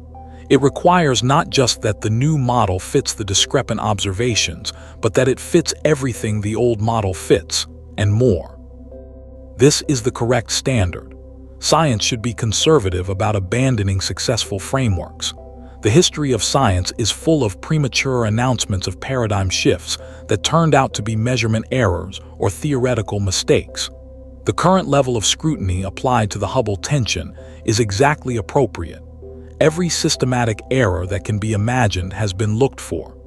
It requires not just that the new model fits the discrepant observations, but that it fits everything the old model fits, and more. This is the correct standard. Science should be conservative about abandoning successful frameworks. The history of science is full of premature announcements of paradigm shifts that turned out to be measurement errors or theoretical mistakes. The current level of scrutiny applied to the Hubble tension is exactly appropriate. Every systematic error that can be imagined has been looked for.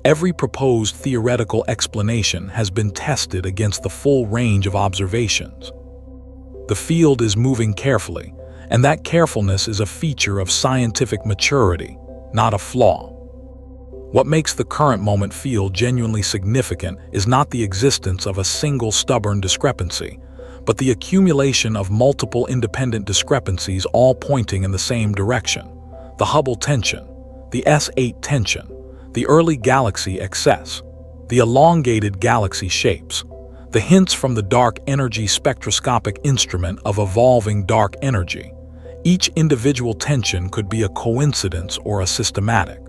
Every proposed theoretical explanation has been tested against the full range of observations. The field is moving carefully, and that carefulness is a feature of scientific maturity, not a flaw. What makes the current moment feel genuinely significant is not the existence of a single stubborn discrepancy, but the accumulation of multiple independent discrepancies all pointing in the same direction. The Hubble tension, the S8 tension, the early galaxy excess, the elongated galaxy shapes, the hints from the dark energy spectroscopic instrument of evolving dark energy. Each individual tension could be a coincidence or a systematic.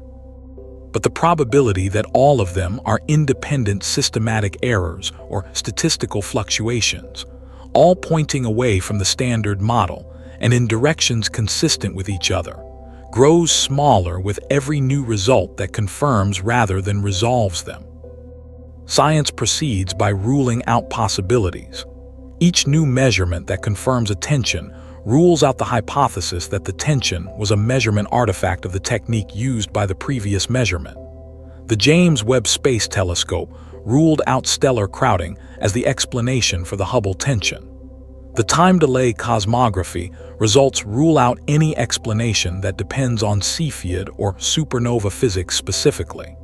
But the probability that all of them are independent systematic errors or statistical fluctuations, all pointing away from the standard model and in directions consistent with each other, grows smaller with every new result that confirms rather than resolves them. Science proceeds by ruling out possibilities. Each new measurement that confirms a tension rules out the hypothesis that the tension was a measurement artifact of the technique used by the previous measurement. The James Webb Space Telescope ruled out stellar crowding as the explanation for the Hubble tension. The time delay cosmography results rule out any explanation that depends on Cepheid or supernova physics specifically.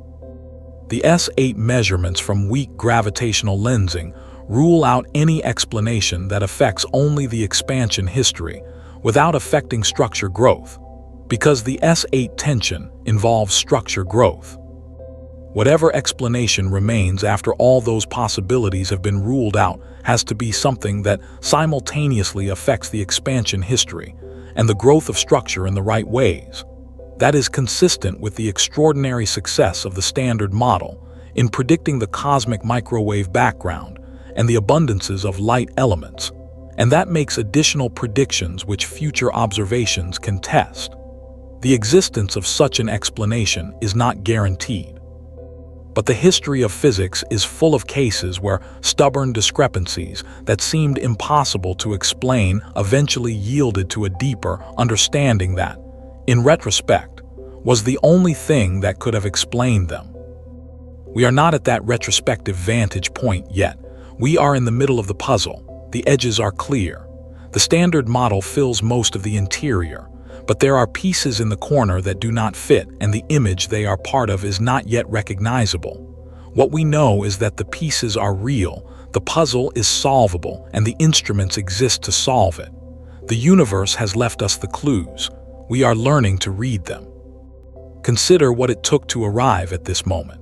The S8 measurements from weak gravitational lensing rule out any explanation that affects only the expansion history without affecting structure growth, because the S8 tension involves structure growth. Whatever explanation remains after all those possibilities have been ruled out has to be something that simultaneously affects the expansion history and the growth of structure in the right ways. That is consistent with the extraordinary success of the standard model in predicting the cosmic microwave background and the abundances of light elements, and that makes additional predictions which future observations can test. The existence of such an explanation is not guaranteed. But the history of physics is full of cases where stubborn discrepancies that seemed impossible to explain eventually yielded to a deeper understanding that, in retrospect, was the only thing that could have explained them. We are not at that retrospective vantage point yet. We are in the middle of the puzzle. The edges are clear. The standard model fills most of the interior, but there are pieces in the corner that do not fit, and the image they are part of is not yet recognizable. What we know is that the pieces are real, the puzzle is solvable, and the instruments exist to solve it. The universe has left us the clues. We are learning to read them. Consider what it took to arrive at this moment.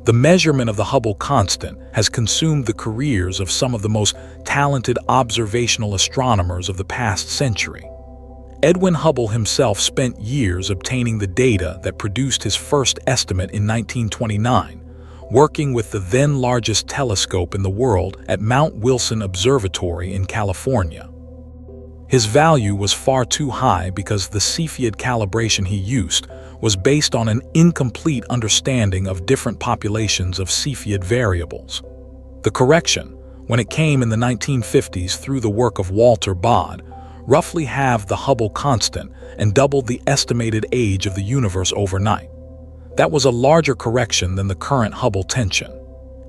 The measurement of the Hubble constant has consumed the careers of some of the most talented observational astronomers of the past century. Edwin Hubble himself spent years obtaining the data that produced his first estimate in 1929, working with the then largest telescope in the world at Mount Wilson Observatory in California. His value was far too high because the Cepheid calibration he used was based on an incomplete understanding of different populations of Cepheid variables. The correction, when it came in the 1950s through the work of Walter Baade, roughly halved the Hubble constant and doubled the estimated age of the universe overnight. That was a larger correction than the current Hubble tension.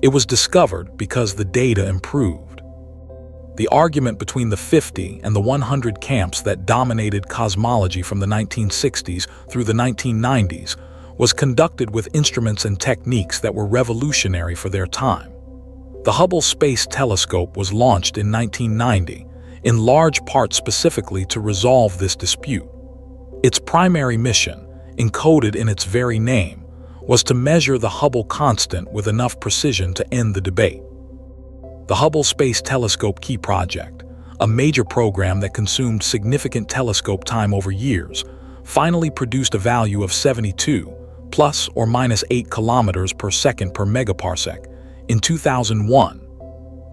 It was discovered because the data improved. The argument between the 50 and the 100 camps that dominated cosmology from the 1960s through the 1990s was conducted with instruments and techniques that were revolutionary for their time. The Hubble Space Telescope was launched in 1990, in large part specifically to resolve this dispute. Its primary mission, encoded in its very name, was to measure the Hubble constant with enough precision to end the debate. The Hubble Space Telescope Key Project, a major program that consumed significant telescope time over years, finally produced a value of 72 plus or minus 8 kilometers per second per megaparsec in 2001.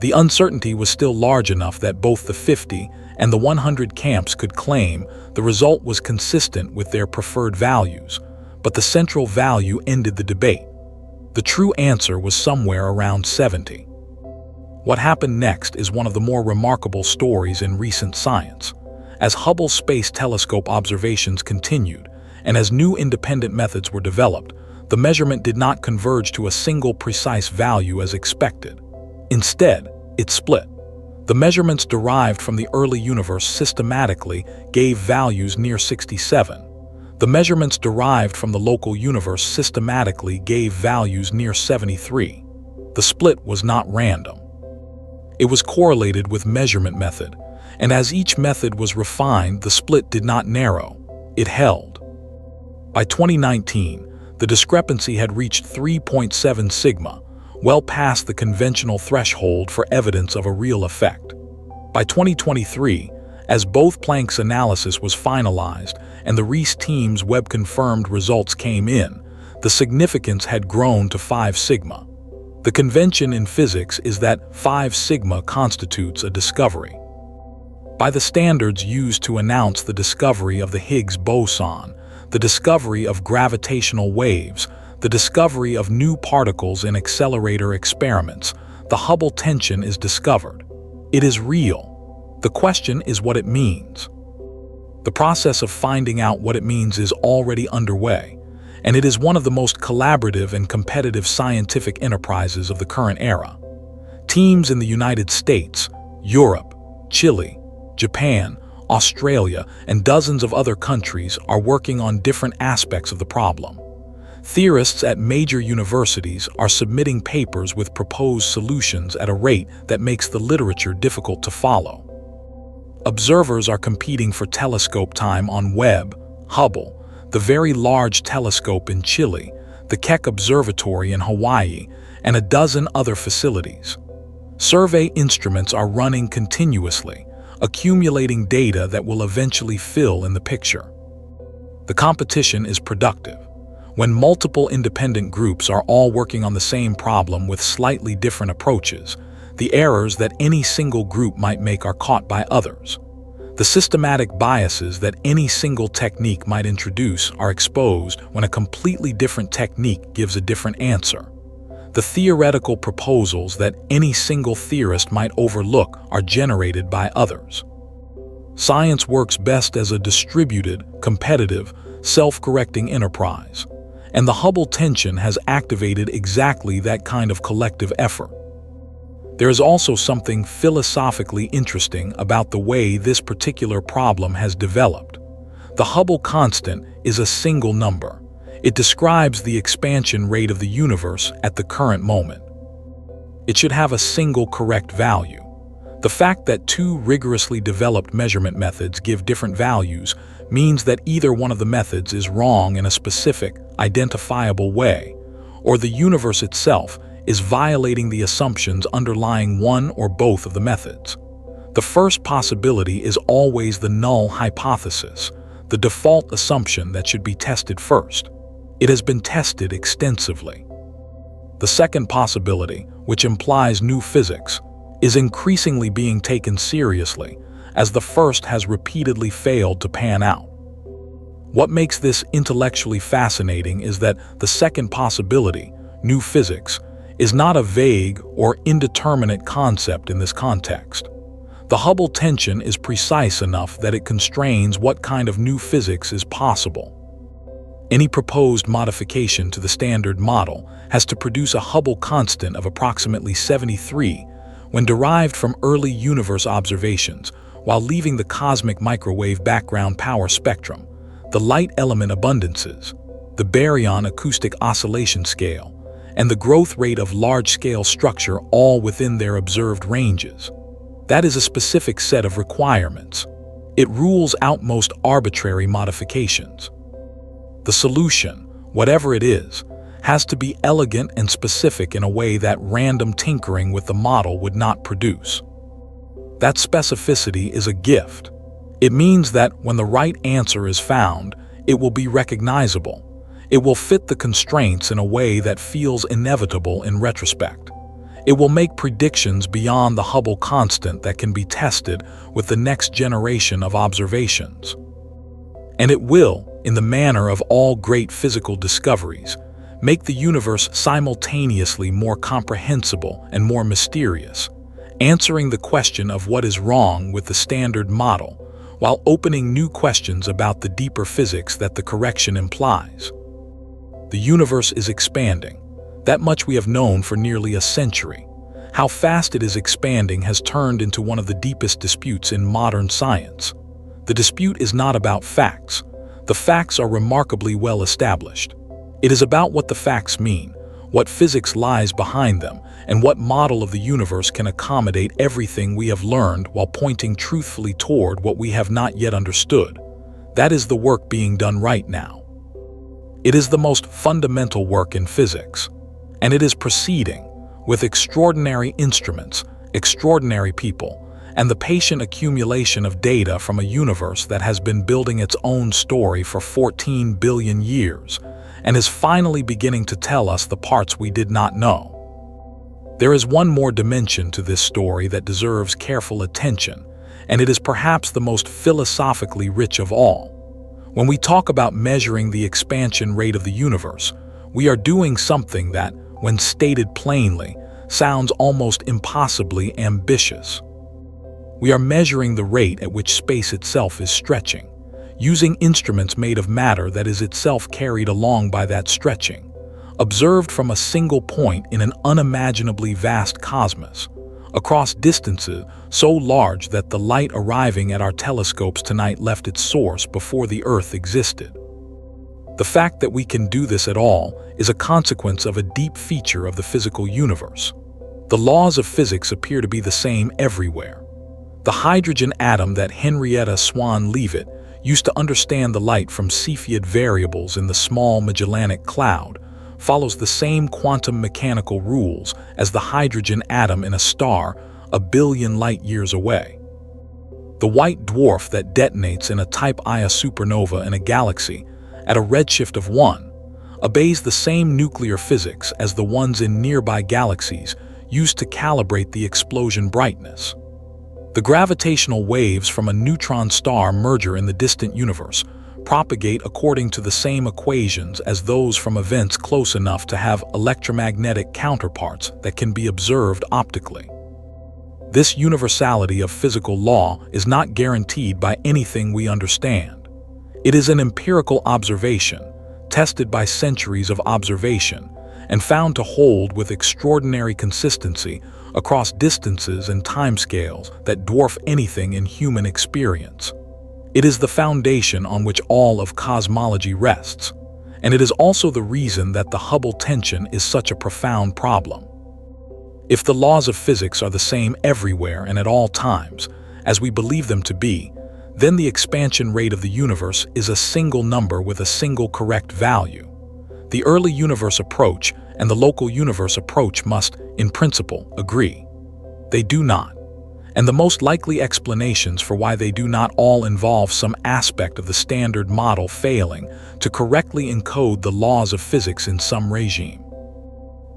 The uncertainty was still large enough that both the 50 and the 100 camps could claim the result was consistent with their preferred values, but the central value ended the debate. The true answer was somewhere around 70. What happened next is one of the more remarkable stories in recent science. As Hubble Space Telescope observations continued, and as new independent methods were developed, the measurement did not converge to a single precise value as expected. Instead, it split. The measurements derived from the early universe systematically gave values near 67. The measurements derived from the local universe systematically gave values near 73. The split was not random. It was correlated with measurement method, and as each method was refined, the split did not narrow, it held. By 2019, the discrepancy had reached 3.7 sigma, well past the conventional threshold for evidence of a real effect. By 2023, as both Planck's analysis was finalized and the Riess team's Webb-confirmed results came in, the significance had grown to 5 sigma. The convention in physics is that 5 sigma constitutes a discovery. By the standards used to announce the discovery of the Higgs boson, the discovery of gravitational waves, the discovery of new particles in accelerator experiments, the Hubble tension is discovered. It is real. The question is what it means. The process of finding out what it means is already underway, and it is one of the most collaborative and competitive scientific enterprises of the current era. Teams in the United States, Europe, Chile, Japan, Australia, and dozens of other countries are working on different aspects of the problem. Theorists at major universities are submitting papers with proposed solutions at a rate that makes the literature difficult to follow. Observers are competing for telescope time on Webb, Hubble, the Very Large Telescope in Chile, the Keck Observatory in Hawaii, and a dozen other facilities. Survey instruments are running continuously, accumulating data that will eventually fill in the picture. The competition is productive. When multiple independent groups are all working on the same problem with slightly different approaches, the errors that any single group might make are caught by others. The systematic biases that any single technique might introduce are exposed when a completely different technique gives a different answer. The theoretical proposals that any single theorist might overlook are generated by others. Science works best as a distributed, competitive, self-correcting enterprise, and the Hubble tension has activated exactly that kind of collective effort. There is also something philosophically interesting about the way this particular problem has developed. The Hubble constant is a single number. It describes the expansion rate of the universe at the current moment. It should have a single correct value. The fact that two rigorously developed measurement methods give different values means that either one of the methods is wrong in a specific, identifiable way, or the universe itself is violating the assumptions underlying one or both of the methods. The first possibility is always the null hypothesis, the default assumption that should be tested first. It has been tested extensively. The second possibility, which implies new physics, is increasingly being taken seriously, as the first has repeatedly failed to pan out. What makes this intellectually fascinating is that the second possibility, new physics, is not a vague or indeterminate concept in this context. The Hubble tension is precise enough that it constrains what kind of new physics is possible. Any proposed modification to the standard model has to produce a Hubble constant of approximately 73, when derived from early universe observations, while leaving the cosmic microwave background power spectrum, the light element abundances, the baryon acoustic oscillation scale, and the growth rate of large-scale structure all within their observed ranges. That is a specific set of requirements. It rules out most arbitrary modifications. The solution, whatever it is, has to be elegant and specific in a way that random tinkering with the model would not produce. That specificity is a gift. It means that when the right answer is found, it will be recognizable. It will fit the constraints in a way that feels inevitable in retrospect. It will make predictions beyond the Hubble constant that can be tested with the next generation of observations. And it will, in the manner of all great physical discoveries, make the universe simultaneously more comprehensible and more mysterious, answering the question of what is wrong with the standard model, while opening new questions about the deeper physics that the correction implies. The universe is expanding. That much we have known for nearly a century. How fast it is expanding has turned into one of the deepest disputes in modern science. The dispute is not about facts. The facts are remarkably well established. It is about what the facts mean, what physics lies behind them, and what model of the universe can accommodate everything we have learned while pointing truthfully toward what we have not yet understood. That is the work being done right now. It is the most fundamental work in physics, and it is proceeding with extraordinary instruments, extraordinary people, and the patient accumulation of data from a universe that has been building its own story for 14 billion years, and is finally beginning to tell us the parts we did not know. There is one more dimension to this story that deserves careful attention, and it is perhaps the most philosophically rich of all. When we talk about measuring the expansion rate of the universe, we are doing something that, when stated plainly, sounds almost impossibly ambitious. We are measuring the rate at which space itself is stretching, using instruments made of matter that is itself carried along by that stretching, observed from a single point in an unimaginably vast cosmos, across distances so large that the light arriving at our telescopes tonight left its source before the Earth existed. The fact that we can do this at all is a consequence of a deep feature of the physical universe. The laws of physics appear to be the same everywhere. The hydrogen atom that Henrietta Swan Leavitt used to understand the light from Cepheid variables in the small Magellanic Cloud follows the same quantum mechanical rules as the hydrogen atom in a star a billion light-years away. The white dwarf that detonates in a Type Ia supernova in a galaxy at a redshift of 1 obeys the same nuclear physics as the ones in nearby galaxies used to calibrate the explosion brightness. The gravitational waves from a neutron star merger in the distant universe propagate according to the same equations as those from events close enough to have electromagnetic counterparts that can be observed optically. This universality of physical law is not guaranteed by anything we understand. It is an empirical observation, tested by centuries of observation, and found to hold with extraordinary consistency across distances and timescales that dwarf anything in human experience. It is the foundation on which all of cosmology rests, and it is also the reason that the Hubble tension is such a profound problem. If the laws of physics are the same everywhere and at all times, as we believe them to be, then the expansion rate of the universe is a single number with a single correct value. The early universe approach and the local universe approach must, in principle, agree. They do not. And the most likely explanations for why they do not all involve some aspect of the standard model failing to correctly encode the laws of physics in some regime.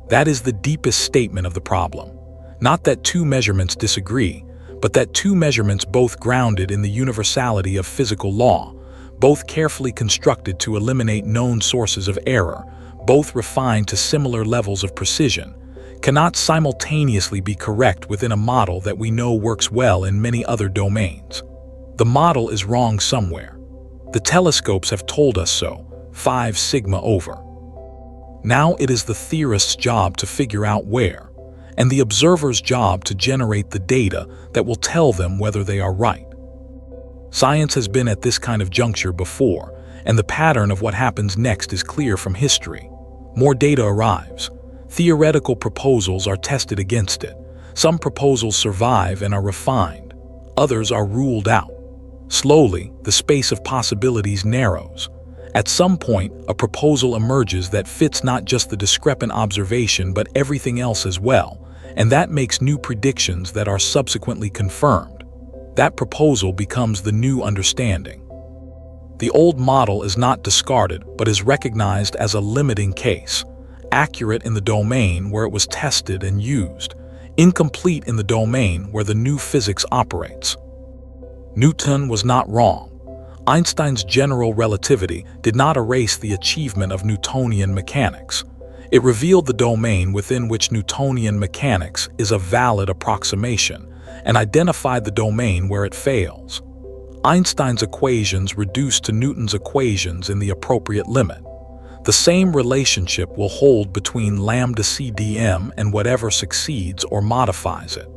That is the deepest statement of the problem. Not that two measurements disagree, but that two measurements both grounded in the universality of physical law, both carefully constructed to eliminate known sources of error, both refined to similar levels of precision, cannot simultaneously be correct within a model that we know works well in many other domains. The model is wrong somewhere. The telescopes have told us so, 5 sigma over. Now it is the theorist's job to figure out where, and the observer's job to generate the data that will tell them whether they are right. Science has been at this kind of juncture before, and the pattern of what happens next is clear from history. More data arrives. Theoretical proposals are tested against it. Some proposals survive and are refined. Others are ruled out. Slowly, the space of possibilities narrows. At some point, a proposal emerges that fits not just the discrepant observation but everything else as well, and that makes new predictions that are subsequently confirmed. That proposal becomes the new understanding. The old model is not discarded but is recognized as a limiting case, accurate in the domain where it was tested and used, incomplete in the domain where the new physics operates. Newton was not wrong. Einstein's general relativity did not erase the achievement of Newtonian mechanics. It revealed the domain within which Newtonian mechanics is a valid approximation and identified the domain where it fails. Einstein's equations reduced to Newton's equations in the appropriate limit. The same relationship will hold between lambda CDM and whatever succeeds or modifies it.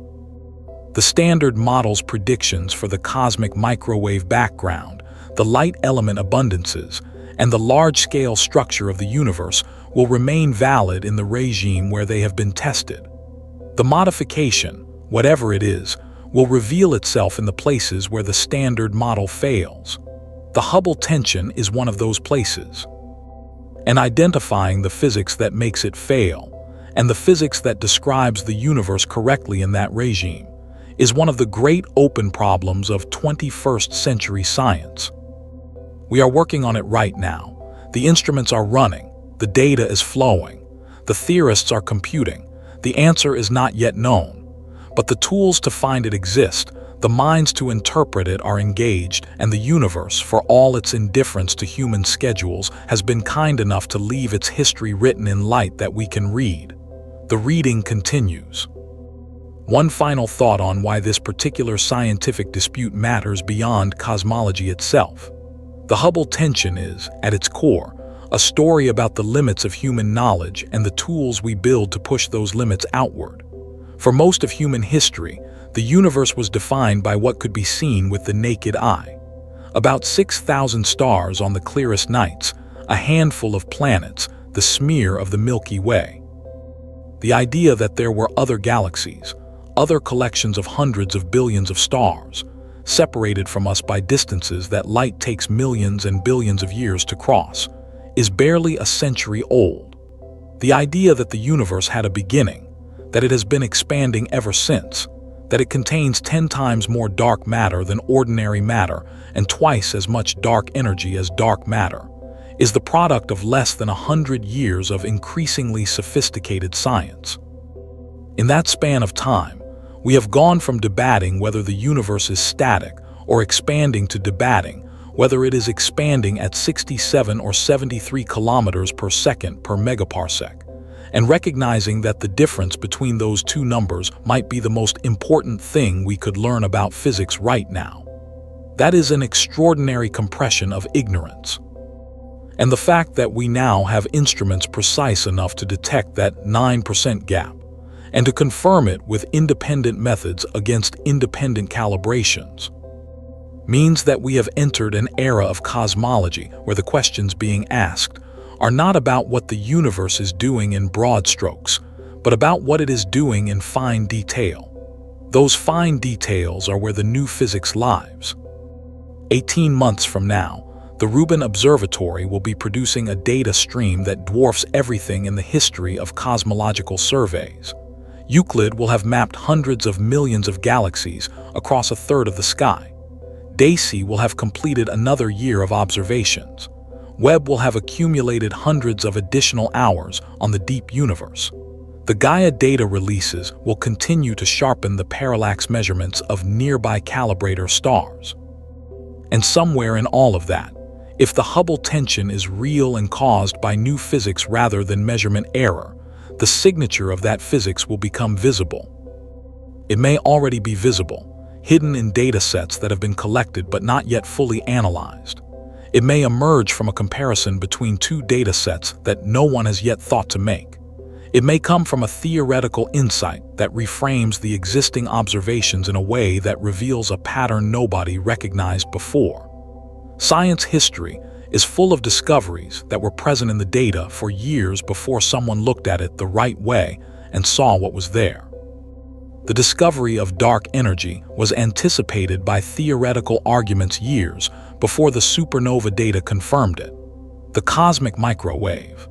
The standard model's predictions for the cosmic microwave background, the light element abundances, and the large-scale structure of the universe will remain valid in the regime where they have been tested. The modification, whatever it is, will reveal itself in the places where the standard model fails. The Hubble tension is one of those places. And identifying the physics that makes it fail, and the physics that describes the universe correctly in that regime, is one of the great open problems of 21st century science. We are working on it right now. The instruments are running, the data is flowing, the theorists are computing. The answer is not yet known, but the tools to find it exist, the minds to interpret it are engaged, and the universe, for all its indifference to human schedules, has been kind enough to leave its history written in light that we can read. The reading continues. One final thought on why this particular scientific dispute matters beyond cosmology itself. The Hubble tension is, at its core, a story about the limits of human knowledge and the tools we build to push those limits outward. For most of human history, the universe was defined by what could be seen with the naked eye. About 6,000 stars on the clearest nights, a handful of planets, the smear of the Milky Way. The idea that there were other galaxies, other collections of hundreds of billions of stars, separated from us by distances that light takes millions and billions of years to cross, is barely a century old. The idea that the universe had a beginning, that it has been expanding ever since, that it contains 10 times more dark matter than ordinary matter and twice as much dark energy as dark matter, is the product of less than 100 years of increasingly sophisticated science. In that span of time, we have gone from debating whether the universe is static or expanding to debating whether it is expanding at 67 or 73 kilometers per second per megaparsec, and recognizing that the difference between those two numbers might be the most important thing we could learn about physics right now. That is an extraordinary compression of ignorance. And the fact that we now have instruments precise enough to detect that 9% gap, and to confirm it with independent methods against independent calibrations, means that we have entered an era of cosmology where the questions being asked are not about what the universe is doing in broad strokes, but about what it is doing in fine detail. Those fine details are where the new physics lives. 18 months from now, the Rubin Observatory will be producing a data stream that dwarfs everything in the history of cosmological surveys. Euclid will have mapped hundreds of millions of galaxies across a third of the sky. Daisy will have completed another year of observations. Webb will have accumulated hundreds of additional hours on the deep universe. The Gaia data releases will continue to sharpen the parallax measurements of nearby calibrator stars. And somewhere in all of that, if the Hubble tension is real and caused by new physics rather than measurement error, the signature of that physics will become visible. It may already be visible, hidden in data sets that have been collected but not yet fully analyzed. It may emerge from a comparison between two data sets that no one has yet thought to make. It may come from a theoretical insight that reframes the existing observations in a way that reveals a pattern nobody recognized before. Science history is full of discoveries that were present in the data for years before someone looked at it the right way and saw what was there. The discovery of dark energy was anticipated by theoretical arguments years before the supernova data confirmed it. The cosmic microwave.